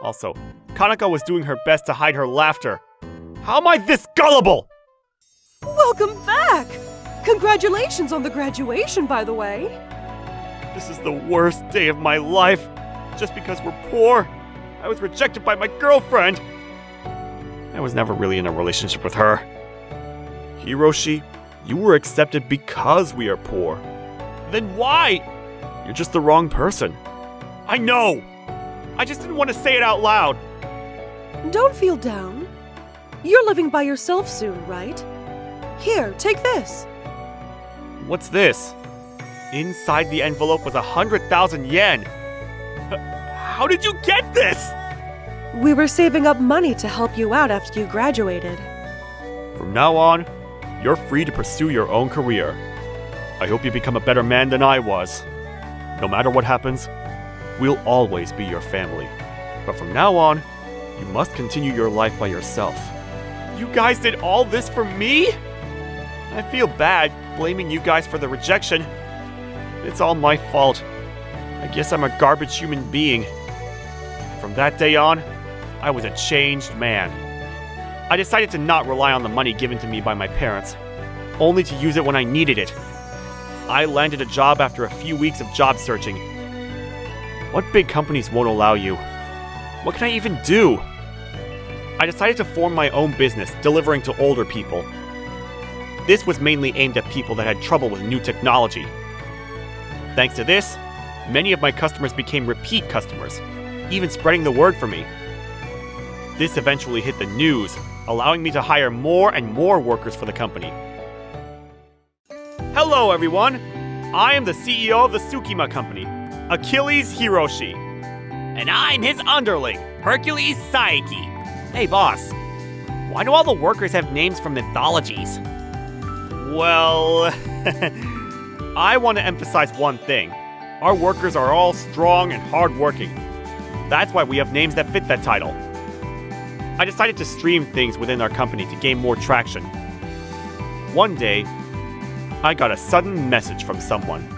Speaker 1: Also, Kanako was doing her best to hide her laughter. How am I this gullible?
Speaker 5: Welcome back! Congratulations on the graduation, by the way.
Speaker 1: This is the worst day of my life. Just because we're poor, I was rejected by my girlfriend. I was never really in a relationship with her. Hiroshi, you were accepted because we are poor. Then why? You're just the wrong person. I know! I just didn't want to say it out loud.
Speaker 5: Don't feel down. You're living by yourself soon, right? Here, take this.
Speaker 1: What's this? Inside the envelope was 100,000 yen. How did you get this?
Speaker 5: We were saving up money to help you out after you graduated.
Speaker 1: From now on, you're free to pursue your own career. I hope you become a better man than I was. No matter what happens, we'll always be your family. But from now on, you must continue your life by yourself. You guys did all this for me? I feel bad blaming you guys for the rejection. It's all my fault. I guess I'm a garbage human being. From that day on, I was a changed man. I decided to not rely on the money given to me by my parents, only to use it when I needed it. I landed a job after a few weeks of job searching. What big companies won't allow you? What can I even do? I decided to form my own business delivering to older people. This was mainly aimed at people that had trouble with new technology. Thanks to this, many of my customers became repeat customers, even spreading the word for me. This eventually hit the news, allowing me to hire more and more workers for the company. Hello everyone! I am the CEO of the Tsukima company, Achilles Hiroshi. And I'm his underling, Hercules Saiki. Hey boss, why do all the workers have names from mythologies? Well, I want to emphasize one thing. Our workers are all strong and hardworking. That's why we have names that fit that title. I decided to stream things within our company to gain more traction. One day, I got a sudden message from someone.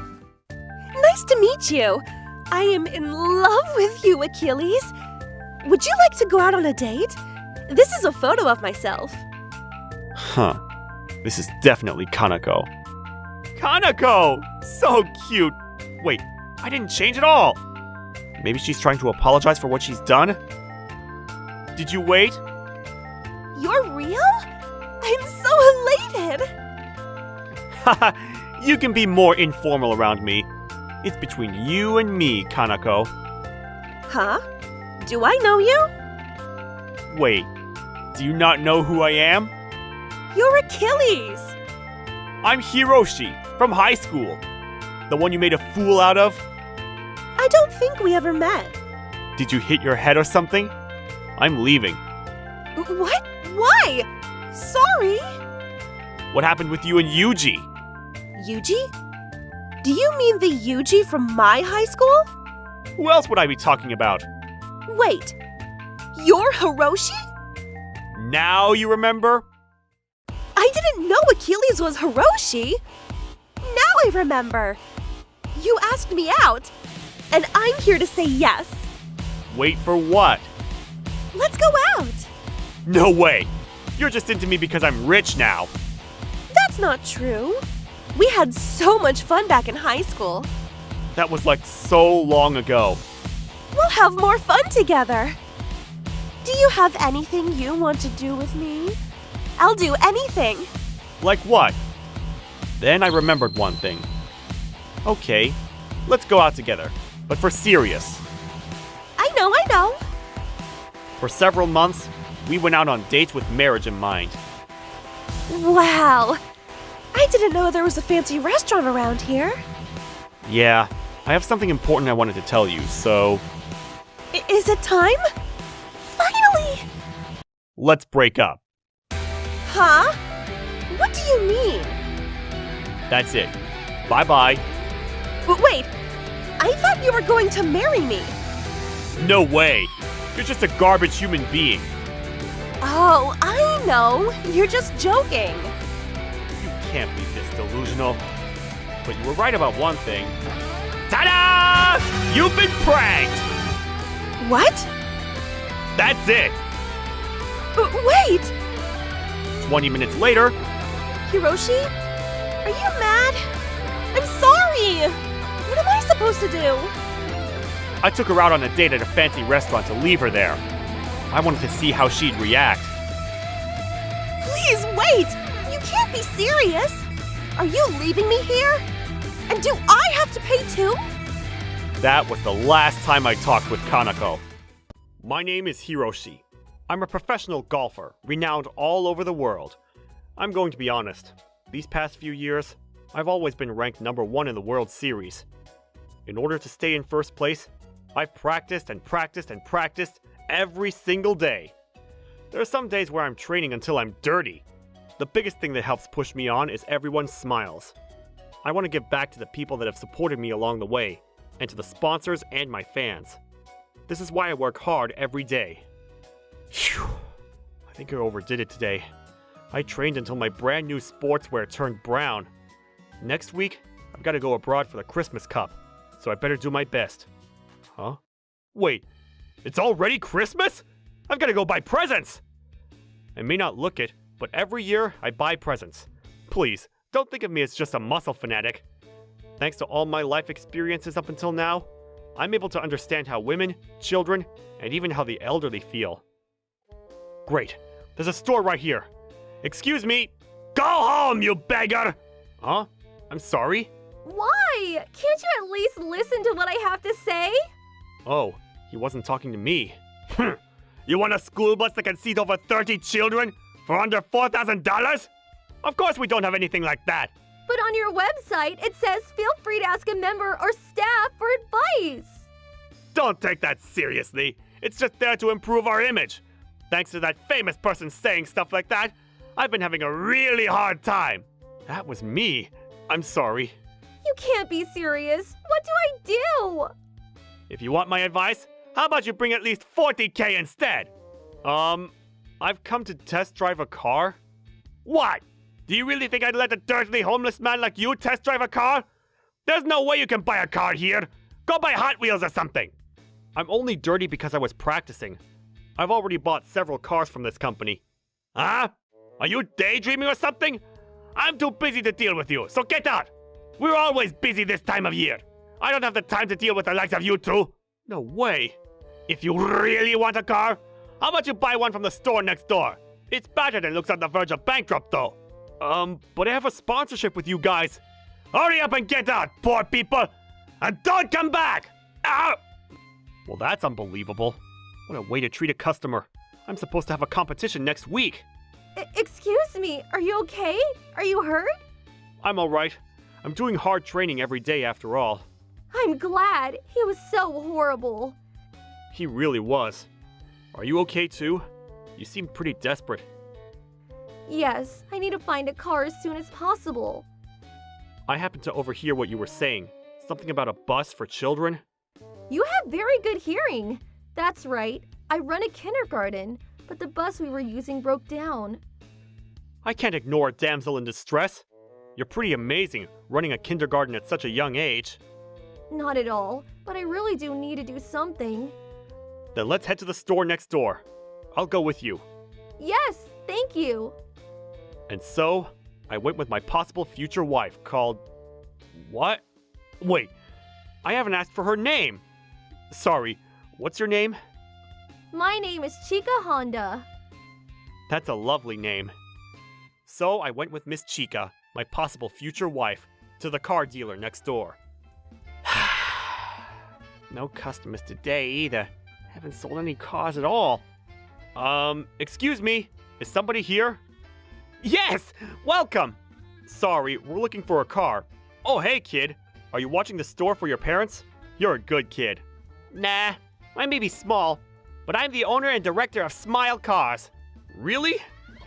Speaker 5: Nice to meet you. I am in love with you, Achilles. Would you like to go out on a date? This is a photo of myself.
Speaker 1: Huh. This is definitely Kanako. Kanako! So cute! Wait, I didn't change at all! Maybe she's trying to apologize for what she's done? Did you wait?
Speaker 5: You're real? I'm so elated!
Speaker 1: Haha, you can be more informal around me. It's between you and me, Kanako.
Speaker 5: Huh? Do I know you?
Speaker 1: Wait, do you not know who I am?
Speaker 5: You're Achilles!
Speaker 1: I'm Hiroshi, from high school. The one you made a fool out of?
Speaker 5: I don't think we ever met.
Speaker 1: Did you hit your head or something? I'm leaving.
Speaker 5: What? Why? Sorry!
Speaker 1: What happened with you and Yuji?
Speaker 5: Yuji? Do you mean the Yuji from my high school?
Speaker 1: Who else would I be talking about?
Speaker 5: Wait, you're Hiroshi?
Speaker 1: Now you remember?
Speaker 5: I didn't know Achilles was Hiroshi. Now I remember. You asked me out, and I'm here to say yes.
Speaker 1: Wait for what?
Speaker 5: Let's go out.
Speaker 1: No way! You're just into me because I'm rich now.
Speaker 5: That's not true. We had so much fun back in high school.
Speaker 1: That was like so long ago.
Speaker 5: We'll have more fun together. Do you have anything you want to do with me? I'll do anything.
Speaker 1: Like what? Then I remembered one thing. Okay, let's go out together, but for serious.
Speaker 5: I know.
Speaker 1: For several months, we went out on dates with marriage in mind.
Speaker 5: Wow. I didn't know there was a fancy restaurant around here.
Speaker 1: Yeah, I have something important I wanted to tell you, so
Speaker 5: Is it time? Finally!
Speaker 1: let's break up.
Speaker 5: Huh? What do you mean?
Speaker 1: That's it. Bye-bye.
Speaker 5: Wait, I thought you were going to marry me.
Speaker 1: No way! You're just a garbage human being.
Speaker 5: Oh, I know. You're just joking.
Speaker 1: You can't be this delusional. But you were right about one thing. Ta-da! You've been pranked!
Speaker 5: What?
Speaker 1: That's it!
Speaker 5: Wait!
Speaker 1: 20 minutes later,
Speaker 5: Hiroshi? Are you mad? I'm sorry! What am I supposed to do?
Speaker 1: I took her out on a date at a fancy restaurant to leave her there. I wanted to see how she'd react.
Speaker 5: Please wait! You can't be serious! Are you leaving me here? And do I have to pay too?
Speaker 1: That was the last time I talked with Kanako. My name is Hiroshi. I'm a professional golfer, renowned all over the world. I'm going to be honest. These past few years, I've always been ranked number 1 in the World Series. In order to stay in first place, I've practiced and practiced and practiced every single day. There are some days where I'm training until I'm dirty. The biggest thing that helps push me on is everyone's smiles. I want to give back to the people that have supported me along the way, and to the sponsors and my fans. This is why I work hard every day. Phew. I think I overdid it today. I trained until my brand new sportswear turned brown. Next week, I've got to go abroad for the Christmas Cup, so I better do my best. Huh? Wait, it's already Christmas? I've got to go buy presents! I may not look it, but every year I buy presents. Please, don't think of me as just a muscle fanatic. Thanks to all my life experiences up until now, I'm able to understand how women, children, and even how the elderly feel. Great. There's a store right here. Excuse me. Go home, you beggar! Huh? I'm sorry?
Speaker 4: Why? Can't you at least listen to what I have to say?
Speaker 1: Oh, he wasn't talking to me. You want a school bus that can seat over 30 children for under $4,000? Of course we don't have anything like that.
Speaker 4: But on your website, it says feel free to ask a member or staff for advice.
Speaker 1: Don't take that seriously. It's just there to improve our image. Thanks to that famous person saying stuff like that, I've been having a really hard time. That was me. I'm sorry.
Speaker 4: You can't be serious. What do I do?
Speaker 1: If you want my advice, how about you bring at least 40K instead? I've come to test drive a car. What? Do you really think I'd let a dirty homeless man like you test drive a car? There's no way you can buy a car here. Go buy Hot Wheels or something. I'm only dirty because I was practicing. I've already bought several cars from this company. Huh? Are you daydreaming or something? I'm too busy to deal with you, so get out. We're always busy this time of year. I don't have the time to deal with the likes of you two. No way. If you really want a car, how about you buy one from the store next door? It's battered and looks on the verge of bankrupt though. But I have a sponsorship with you guys. Hurry up and get out, poor people! And don't come back! Ow! Well, that's unbelievable. What a way to treat a customer. I'm supposed to have a competition next week.
Speaker 4: Excuse me, are you okay? Are you hurt?
Speaker 1: I'm alright. I'm doing hard training every day after all.
Speaker 4: I'm glad. He was so horrible.
Speaker 1: He really was. Are you okay too? You seem pretty desperate.
Speaker 4: Yes, I need to find a car as soon as possible.
Speaker 1: I happened to overhear what you were saying. Something about a bus for children?
Speaker 4: You have very good hearing. That's right. I run a kindergarten, but the bus we were using broke down.
Speaker 1: I can't ignore a damsel in distress. You're pretty amazing, running a kindergarten at such a young age.
Speaker 4: Not at all, but I really do need to do something.
Speaker 1: Then let's head to the store next door. I'll go with you.
Speaker 4: Yes, thank you.
Speaker 1: And so, I went with my possible future wife called... What? Wait, I haven't asked for her name. Sorry, what's your name?
Speaker 4: My name is Chika Honda.
Speaker 1: That's a lovely name. So I went with Miss Chika, my possible future wife, to the car dealer next door. No customers today either. Haven't sold any cars at all. Excuse me, is somebody here? Yes! Welcome! Sorry, we're looking for a car. Oh, hey, kid. Are you watching the store for your parents? You're a good kid. Nah, I may be small, but I'm the owner and director of Smile Cars. Really?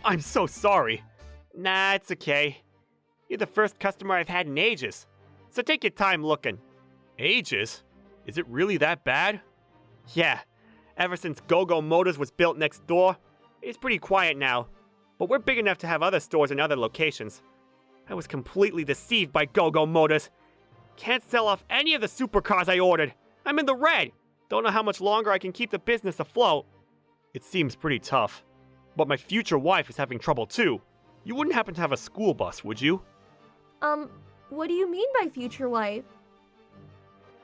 Speaker 1: I'm so sorry. Nah, it's okay. You're the first customer I've had in ages, so take your time looking. Ages? Is it really that bad? Yeah, ever since Go-Go Motors was built next door, it's pretty quiet now, but we're big enough to have other stores in other locations. I was completely deceived by Go-Go Motors. Can't sell off any of the supercars I ordered. I'm in the red. Don't know how much longer I can keep the business afloat. It seems pretty tough. But my future wife is having trouble too. You wouldn't happen to have a school bus, would you?
Speaker 4: What do you mean by future wife?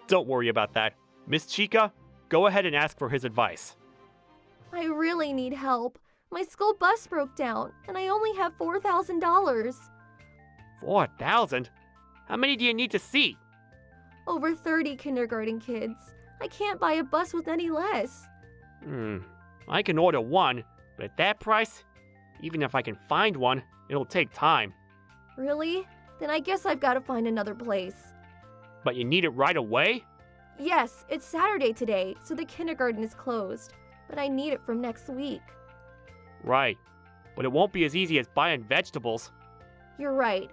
Speaker 1: Don't worry about that. Miss Chika, go ahead and ask for his advice.
Speaker 4: I really need help. My school bus broke down, and I only have $4,000.
Speaker 1: 4,000? How many do you need to see?
Speaker 4: Over 30 kindergarten kids. I can't buy a bus with any less.
Speaker 1: I can order one, but at that price, even if I can find one, it'll take time.
Speaker 4: Really? Then I guess I've got to find another place.
Speaker 1: But you need it right away?
Speaker 4: Yes, it's Saturday today, so the kindergarten is closed. But I need it from next week.
Speaker 1: Right. But it won't be as easy as buying vegetables.
Speaker 4: You're right.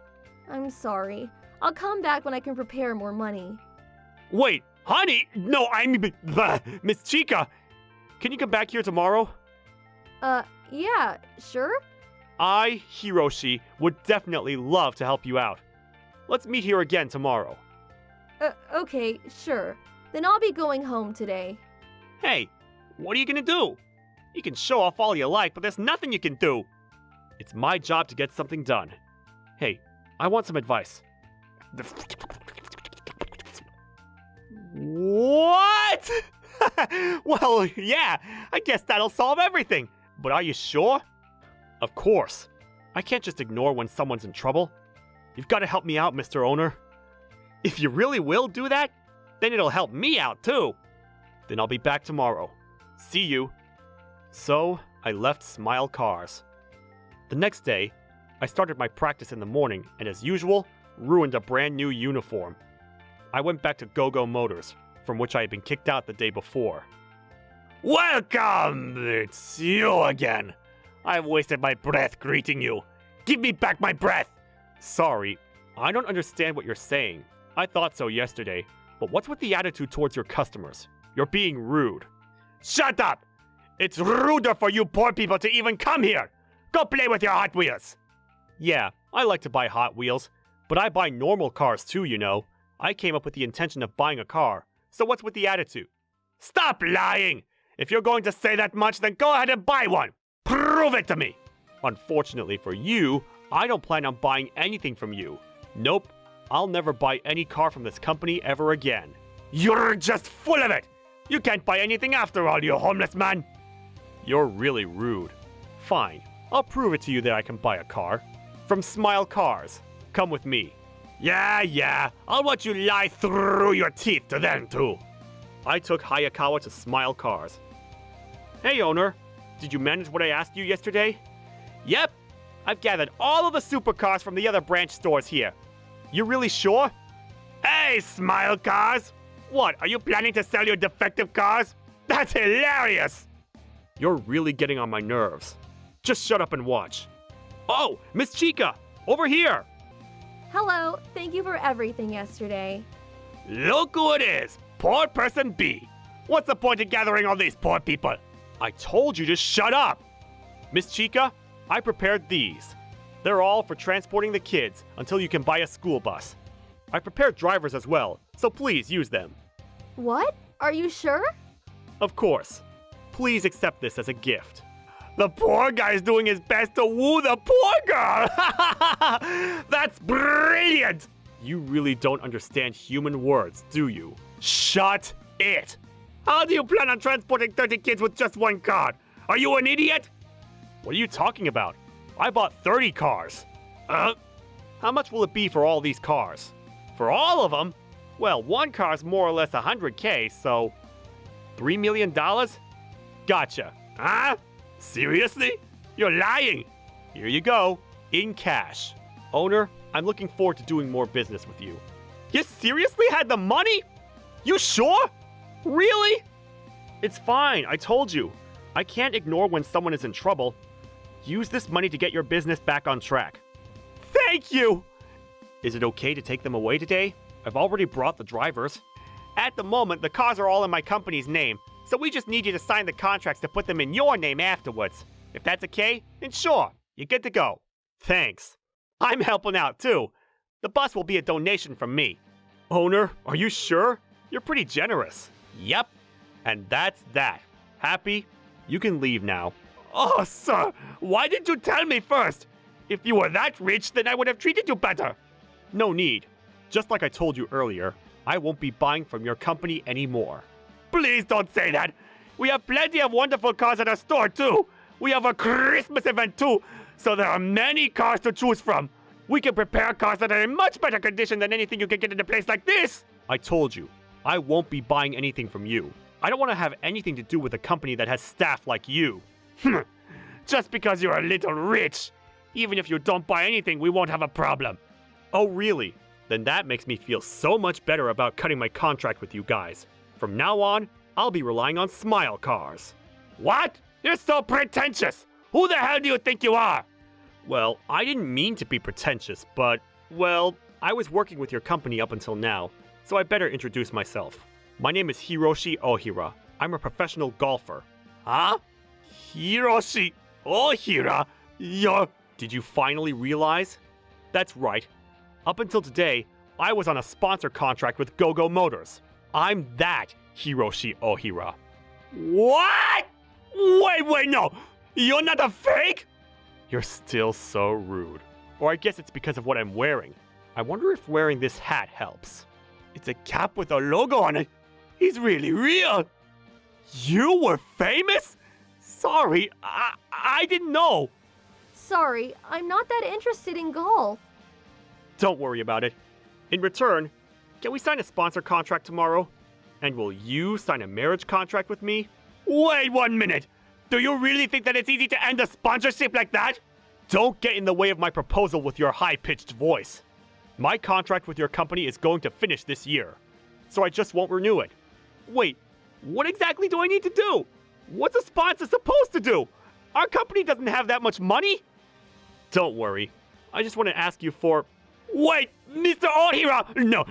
Speaker 4: I'm sorry. I'll come back when I can prepare more money.
Speaker 1: Wait, honey! No, I mean, Miss Chika! Can you come back here tomorrow?
Speaker 4: Yeah, sure?
Speaker 1: I, Hiroshi, would definitely love to help you out. Let's meet here again tomorrow.
Speaker 4: Okay, sure. Then I'll be going home today.
Speaker 1: Hey, what are you gonna do? You can show off all you like, but there's nothing you can do. It's my job to get something done. Hey, I want some advice. What? Well, yeah, I guess that'll solve everything. But are you sure? Of course. I can't just ignore when someone's in trouble. You've got to help me out, Mr. Owner. If you really will do that, then it'll help me out too. Then I'll be back tomorrow. See you. So, I left Smile Cars. The next day, I started my practice in the morning and as usual, ruined a brand new uniform. I went back to Go-Go Motors, from which I had been kicked out the day before. Welcome! It's you again. I've wasted my breath greeting you. Give me back my breath! Sorry, I don't understand what you're saying. I thought so yesterday, but what's with the attitude towards your customers? You're being rude. Shut up! It's ruder for you poor people to even come here! Go play with your Hot Wheels! Yeah, I like to buy Hot Wheels, but I buy normal cars too, you know. I came up with the intention of buying a car, so what's with the attitude? Stop lying! If you're going to say that much, then go ahead and buy one! Prove it to me! Unfortunately for you, I don't plan on buying anything from you. Nope, I'll never buy any car from this company ever again. You're just full of it! You can't buy anything after all, you homeless man! You're really rude. Fine, I'll prove it to you that I can buy a car. From Smile Cars. Come with me. Yeah, I'll watch you lie through your teeth to them too. I took Hayakawa to Smile Cars. Hey owner, did you manage what I asked you yesterday? Yep, I've gathered all of the supercars from the other branch stores here. You really sure? Hey Smile Cars! What, are you planning to sell your defective cars? That's hilarious! You're really getting on my nerves. Just shut up and watch. Oh, Miss Chica, over here!
Speaker 4: Hello, thank you for everything yesterday.
Speaker 1: Look who it is, poor person B. What's the point of gathering all these poor people? I told you to shut up! Miss Chica, I prepared these. They're all for transporting the kids until you can buy a school bus. I prepared drivers as well, so please use them.
Speaker 4: What? Are you sure?
Speaker 1: Of course. Please accept this as a gift. The poor guy's doing his best to woo the poor girl! That's brilliant! You really don't understand human words, do you? Shut it! How do you plan on transporting 30 kids with just one car? Are you an idiot? What are you talking about? I bought 30 cars. How much will it be for all these cars? For all of them? Well, one car's more or less 100K, so... $3 million? Gotcha. Huh? Seriously? You're lying! Here you go, in cash. Owner, I'm looking forward to doing more business with you. You seriously had the money? You sure? Really? It's fine, I told you. I can't ignore when someone is in trouble. Use this money to get your business back on track. Thank you! Is it okay to take them away today? I've already brought the drivers. At the moment, the cars are all in my company's name, so we just need you to sign the contracts to put them in your name afterwards. If that's okay, then sure, you're good to go. Thanks. I'm helping out too. The bus will be a donation from me. Owner, are you sure? You're pretty generous. Yep. And that's that. Happy? You can leave now. Oh, sir, why didn't you tell me first? If you were that rich, then I would have treated you better. No need. Just like I told you earlier, I won't be buying from your company anymore. Please don't say that. We have plenty of wonderful cars at our store too. We have a Christmas event too, so there are many cars to choose from. We can prepare cars that are in much better condition than anything you can get in a place like this. I told you, I won't be buying anything from you. I don't want to have anything to do with a company that has staff like you. Just because you're a little rich. Even if you don't buy anything, we won't have a problem. Oh really? Then that makes me feel so much better about cutting my contract with you guys. From now on, I'll be relying on Smile Cars. What? You're so pretentious! Who the hell do you think you are? Well, I didn't mean to be pretentious, but, well, I was working with your company up until now, so I better introduce myself. My name is Hiroshi Ohira. I'm a professional golfer. Huh? Hiroshi Ohira? Did you finally realize? That's right. Up until today, I was on a sponsor contract with Go-Go Motors. I'm that Hiroshi Ohira. What? Wait, no! You're not a fake? You're still so rude. Or I guess it's because of what I'm wearing. I wonder if wearing this hat helps. It's a cap with a logo on it. He's really real. You were famous? Sorry, I didn't know.
Speaker 4: Sorry, I'm not that interested in golf.
Speaker 1: Don't worry about it. In return, can we sign a sponsor contract tomorrow? And will you sign a marriage contract with me? Wait 1 minute! Do you really think that it's easy to end a sponsorship like that? Don't get in the way of my proposal with your high-pitched voice. My contract with your company is going to finish this year, so I just won't renew it. Wait, what exactly do I need to do? What's a sponsor supposed to do? Our company doesn't have that much money. Don't worry, I just want to ask you for... Wait, Mr. Ohira!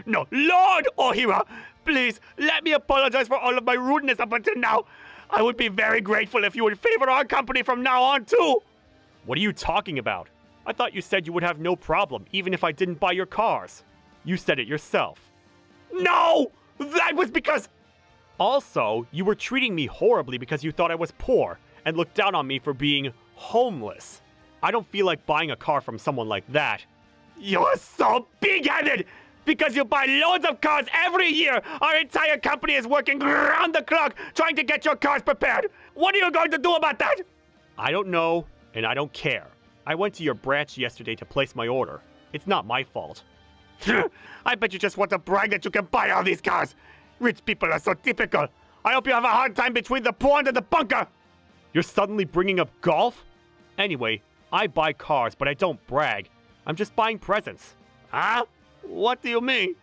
Speaker 1: No, Lord Ohira! Please, let me apologize for all of my rudeness up until now. I would be very grateful if you would favor our company from now on, too. What are you talking about? I thought you said you would have no problem, even if I didn't buy your cars. You said it yourself. No! That was because... Also, you were treating me horribly because you thought I was poor and looked down on me for being homeless. I don't feel like buying a car from someone like that. You're so big-headed! Because you buy loads of cars every year, our entire company is working round the clock trying to get your cars prepared. What are you going to do about that? I don't know, and I don't care. I went to your branch yesterday to place my order. It's not my fault. I bet you just want to brag that you can buy all these cars. Rich people are so typical. I hope you have a hard time between the pond and the bunker. You're suddenly bringing up golf? Anyway, I buy cars, but I don't brag. I'm just buying presents. Huh? What do you mean?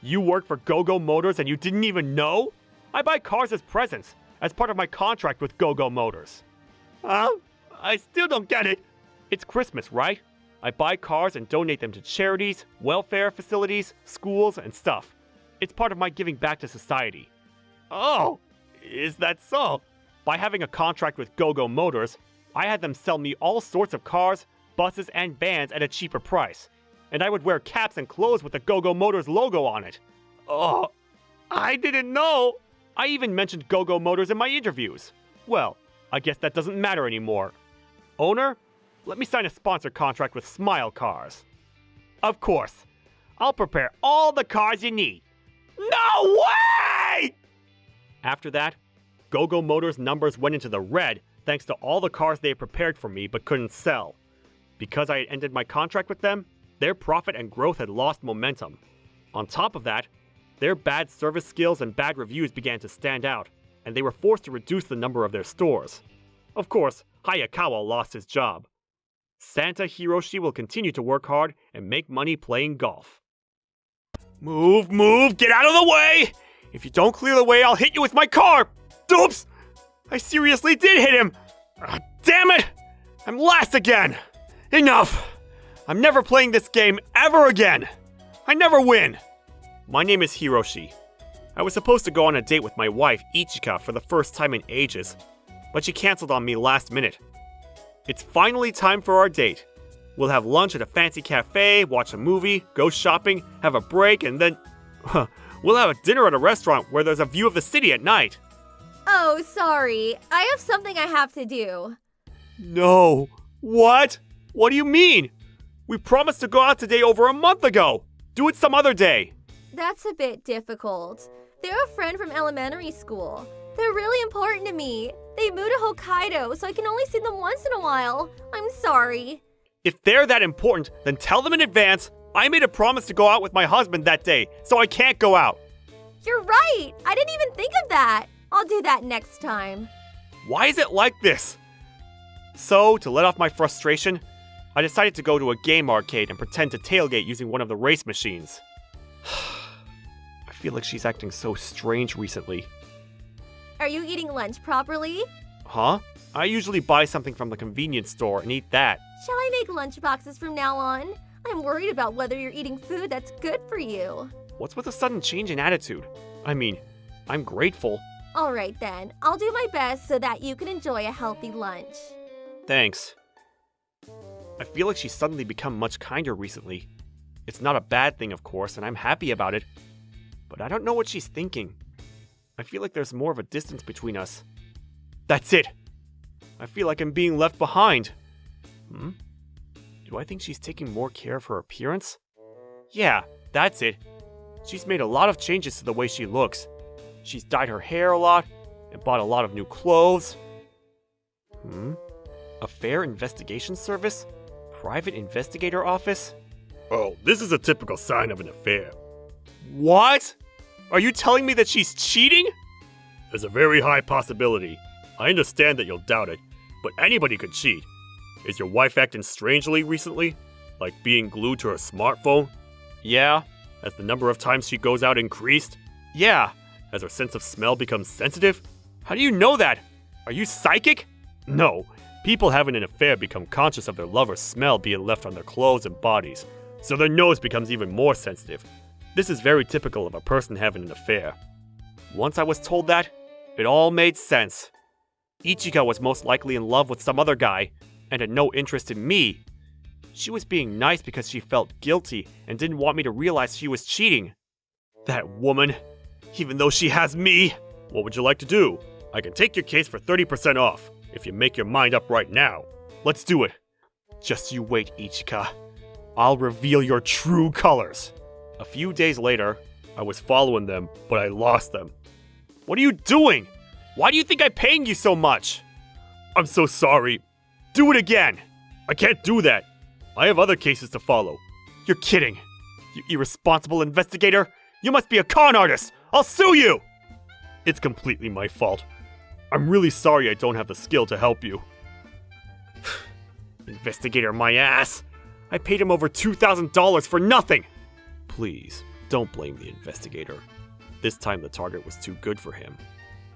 Speaker 1: You work for Go-Go Motors and you didn't even know? I buy cars as presents, as part of my contract with Go-Go Motors. Huh? I still don't get it. It's Christmas, right? I buy cars and donate them to charities, welfare facilities, schools, and stuff. It's part of my giving back to society. Oh, is that so? By having a contract with Go-Go Motors, I had them sell me all sorts of cars, buses, and vans at a cheaper price. And I would wear caps and clothes with the Go-Go Motors logo on it. Oh, I didn't know. I even mentioned Go-Go Motors in my interviews. Well, I guess that doesn't matter anymore. Owner, let me sign a sponsor contract with Smile Cars. Of course. I'll prepare all the cars you need. No way! After that, Go-Go Motors' numbers went into the red thanks to all the cars they had prepared for me but couldn't sell. Because I had ended my contract with them, their profit and growth had lost momentum. On top of that, their bad service skills and bad reviews began to stand out, and they were forced to reduce the number of their stores. Of course, Hayakawa lost his job. Santa Hiroshi will continue to work hard and make money playing golf. Move, get out of the way! If you don't clear the way, I'll hit you with my car! Oops! I seriously did hit him! Damn it! I'm last again! Enough! I'm never playing this game ever again! I never win! My name is Hiroshi. I was supposed to go on a date with my wife, Ichika, for the first time in ages, but she canceled on me last minute. It's finally time for our date. We'll have lunch at a fancy cafe, watch a movie, go shopping, have a break, and then... we'll have a dinner at a restaurant where there's a view of the city at night.
Speaker 4: Oh, sorry. I have something I have to do.
Speaker 1: No. What? What do you mean? We promised to go out today over a month ago. Do it some other day.
Speaker 4: That's a bit difficult. They're a friend from elementary school. They're really important to me. They moved to Hokkaido, so I can only see them once in a while. I'm sorry.
Speaker 1: If they're that important, then tell them in advance. I made a promise to go out with my husband that day, so I can't go out.
Speaker 4: You're right. I didn't even think of that. I'll do that next time.
Speaker 1: Why is it like this? So, to let off my frustration, I decided to go to a game arcade and pretend to tailgate using one of the race machines. I feel like she's acting so strange recently.
Speaker 4: Are you eating lunch properly?
Speaker 1: Huh? I usually buy something from the convenience store and eat that.
Speaker 4: Shall I make lunch boxes from now on? I'm worried about whether you're eating food that's good for you.
Speaker 1: What's with a sudden change in attitude? I mean, I'm grateful.
Speaker 4: Alright then, I'll do my best so that you can enjoy a healthy lunch.
Speaker 1: Thanks. I feel like she's suddenly become much kinder recently. It's not a bad thing, of course, and I'm happy about it. But I don't know what she's thinking. I feel like there's more of a distance between us. That's it! I feel like I'm being left behind. Do I think she's taking more care of her appearance? Yeah, that's it. She's made a lot of changes to the way she looks. She's dyed her hair a lot, and bought a lot of new clothes. Affair Investigation Service? Private Investigator Office? Oh, this is a typical sign of an affair. What? Are you telling me that she's cheating? There's a very high possibility. I understand that you'll doubt it, but anybody could cheat. Is your wife acting strangely recently? Like being glued to her smartphone? Yeah. Has the number of times she goes out increased? Yeah. Has her sense of smell become sensitive? How do you know that? Are you psychic? No. People having an affair become conscious of their lover's smell being left on their clothes and bodies, so their nose becomes even more sensitive. This is very typical of a person having an affair. Once I was told that, it all made sense. Ichika was most likely in love with some other guy, and had no interest in me. She was being nice because she felt guilty and didn't want me to realize she was cheating. That woman, even though she has me. What would you like to do? I can take your case for 30% off, if you make your mind up right now. Let's do it. Just you wait, Ichika. I'll reveal your true colors. A few days later, I was following them, but I lost them. What are you doing? Why do you think I'm paying you so much? I'm so sorry. Do it again. I can't do that. I have other cases to follow. You're kidding. You irresponsible investigator. You must be a con artist. I'll sue you. It's completely my fault. I'm really sorry I don't have the skill to help you. Investigator my ass. I paid him over $2,000 for nothing. Please, don't blame the investigator. This time the target was too good for him.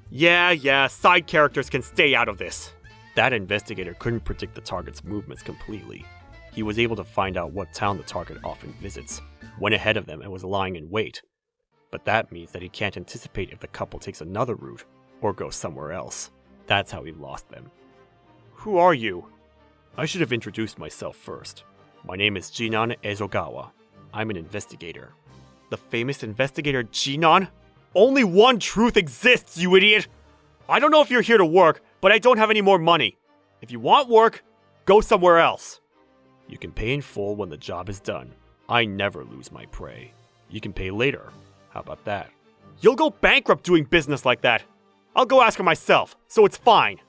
Speaker 1: Yeah, side characters can stay out of this. That investigator couldn't predict the target's movements completely. He was able to find out what town the target often visits, went ahead of them and was lying in wait. But that means that he can't anticipate if the couple takes another route, or goes somewhere else. That's how he lost them. Who are you? I should have introduced myself first. My name is Jinan Ezogawa. I'm an investigator. The famous investigator Jinan? Only one truth exists, you idiot! I don't know if you're here to work, but I don't have any more money. If you want work, go somewhere else. You can pay in full when the job is done. I never lose my prey. You can pay later. How about that? You'll go bankrupt doing business like that. I'll go ask her myself, so it's fine.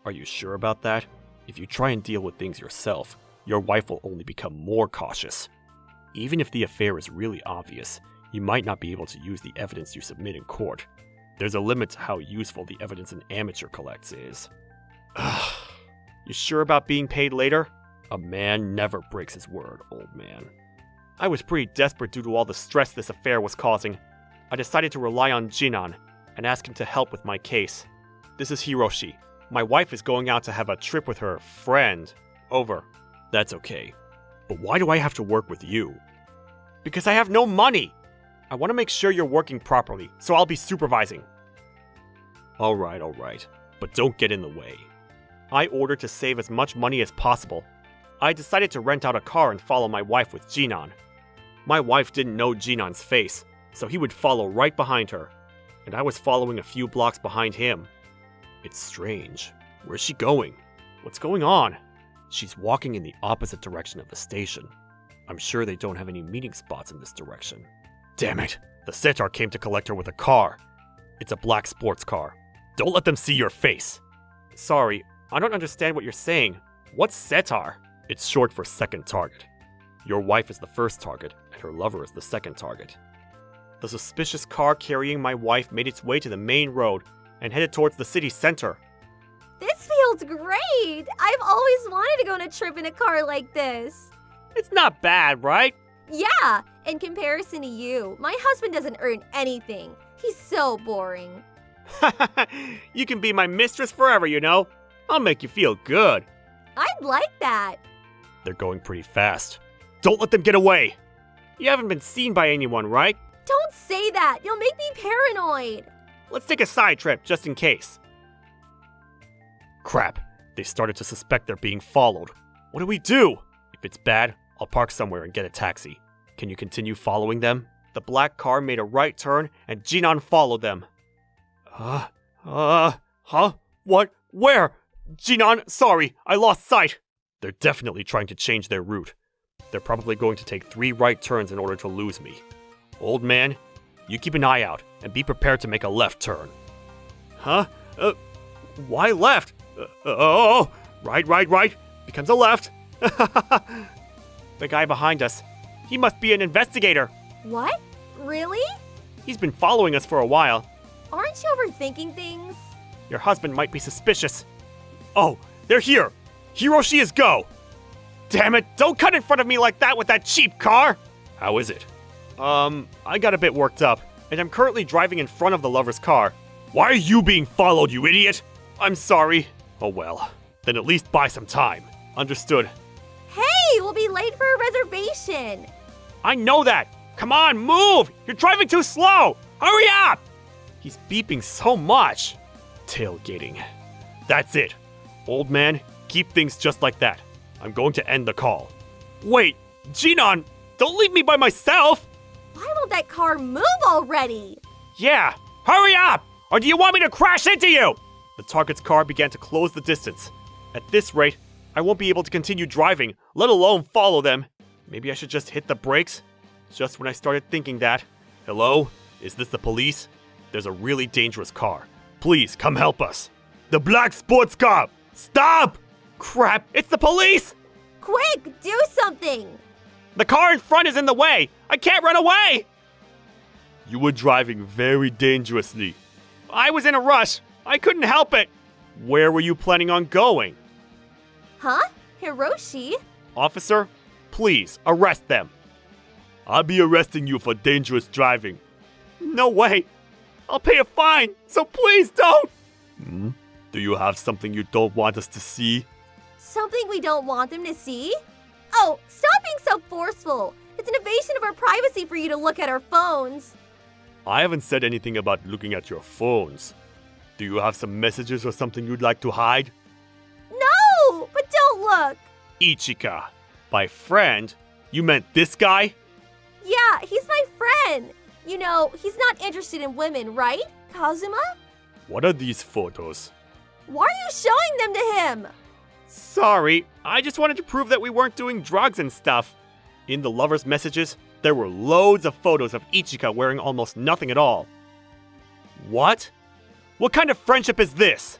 Speaker 1: Are you sure about that? If you try and deal with things yourself, your wife will only become more cautious. Even if the affair is really obvious, you might not be able to use the evidence you submit in court. There's a limit to how useful the evidence an amateur collects is. You sure about being paid later? A man never breaks his word, old man. I was pretty desperate due to all the stress this affair was causing. I decided to rely on Jinan and ask him to help with my case. This is Hiroshi. My wife is going out to have a trip with her friend. Over. That's okay. But why do I have to work with you? Because I have no money! I want to make sure you're working properly, so I'll be supervising. Alright. But don't get in the way. I ordered to save as much money as possible. I decided to rent out a car and follow my wife with Jinan. My wife didn't know Jinan's face, so he would follow right behind her. And I was following a few blocks behind him. It's strange. Where's she going? What's going on? She's walking in the opposite direction of the station. I'm sure they don't have any meeting spots in this direction. Damn it! The setar came to collect her with a car. It's a black sports car. Don't let them see your face! Sorry, I don't understand what you're saying. What's setar? It's short for second target. Your wife is the first target, and her lover is the second target. The suspicious car carrying my wife made its way to the main road and headed towards the city center.
Speaker 4: This feels great! I've always wanted to go on a trip in a car like this.
Speaker 1: It's not bad, right?
Speaker 4: Yeah, in comparison to you, my husband doesn't earn anything. He's so boring.
Speaker 1: You can be my mistress forever, you know. I'll make you feel good.
Speaker 4: I'd like that.
Speaker 1: They're going pretty fast. Don't let them get away. You haven't been seen by anyone, right?
Speaker 4: Don't say that. You'll make me paranoid.
Speaker 1: Let's take a side trip, just in case. Crap. They started to suspect they're being followed. What do we do? If it's bad, I'll park somewhere and get a taxi. Can you continue following them? The black car made a right turn, and Jinan followed them. What? Where? Jinan, sorry, I lost sight. They're definitely trying to change their route. They're probably going to take 3 right turns in order to lose me. Old man, you keep an eye out, and be prepared to make a left turn. Why left? Right. Becomes a left. The guy behind us. He must be an investigator.
Speaker 4: What? Really?
Speaker 1: He's been following us for a while.
Speaker 4: Aren't you overthinking things?
Speaker 1: Your husband might be suspicious. Oh, they're here. Hiroshi is go. Damn it, don't cut in front of me like that with that cheap car. How is it? I got a bit worked up, and I'm currently driving in front of the lover's car. Why are you being followed, you idiot? I'm sorry. Oh well, then at least buy some time. Understood.
Speaker 4: Hey, we'll be late for a reservation.
Speaker 1: I know that. Come on, move! You're driving too slow! Hurry up! He's beeping so much. Tailgating. That's it. Old man, keep things just like that. I'm going to end the call. Wait, Jinan, don't leave me by myself!
Speaker 4: Why won't that car move already?
Speaker 1: Yeah, hurry up! Or do you want me to crash into you? The target's car began to close the distance. At this rate, I won't be able to continue driving, let alone follow them. Maybe I should just hit the brakes? Just when I started thinking that. Hello? Is this the police? There's a really dangerous car. Please, come help us. The black sports car! Stop! Crap, it's the police!
Speaker 4: Quick, do something!
Speaker 1: The car in front is in the way! I can't run away! You were driving very dangerously. I was in a rush. I couldn't help it. Where were you planning on going?
Speaker 4: Huh? Hiroshi?
Speaker 1: Officer, please arrest them. I'll be arresting you for dangerous driving. No way. I'll pay a fine, so please don't. Do you have something you don't want us to see?
Speaker 4: Something we don't want them to see? Oh, stop being so forceful. It's an invasion of our privacy for you to look at our phones.
Speaker 1: I haven't said anything about looking at your phones. Do you have some messages or something you'd like to hide?
Speaker 4: No, but don't look.
Speaker 1: Ichika. By friend, you meant this guy?
Speaker 4: Yeah, he's my friend. You know, he's not interested in women, right, Kazuma?
Speaker 1: What are these photos?
Speaker 4: Why are you showing them to him?
Speaker 1: Sorry, I just wanted to prove that we weren't doing drugs and stuff. In the lovers' messages, there were loads of photos of Ichika wearing almost nothing at all. What? What kind of friendship is this?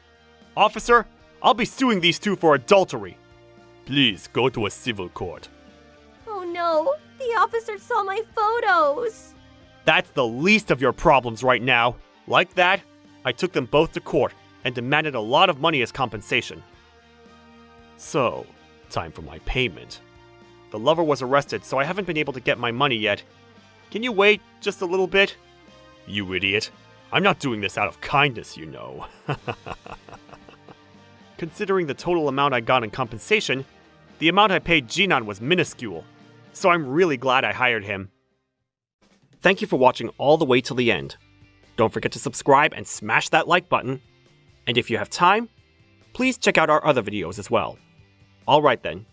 Speaker 1: Officer, I'll be suing these two for adultery. Please go to a civil court.
Speaker 4: Oh no, the officer saw my photos.
Speaker 1: That's the least of your problems right now. Like that, I took them both to court and demanded a lot of money as compensation. So, time for my payment. The lover was arrested, so I haven't been able to get my money yet. Can you wait just a little bit? You idiot. I'm not doing this out of kindness, you know. Considering the total amount I got in compensation, the amount I paid Jinan was minuscule. So I'm really glad I hired him. Thank you for watching all the way till the end. Don't forget to subscribe and smash that like button. And if you have time, please check out our other videos as well. Alright then,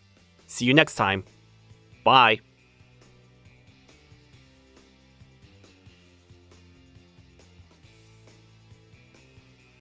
Speaker 1: see you next time. Bye.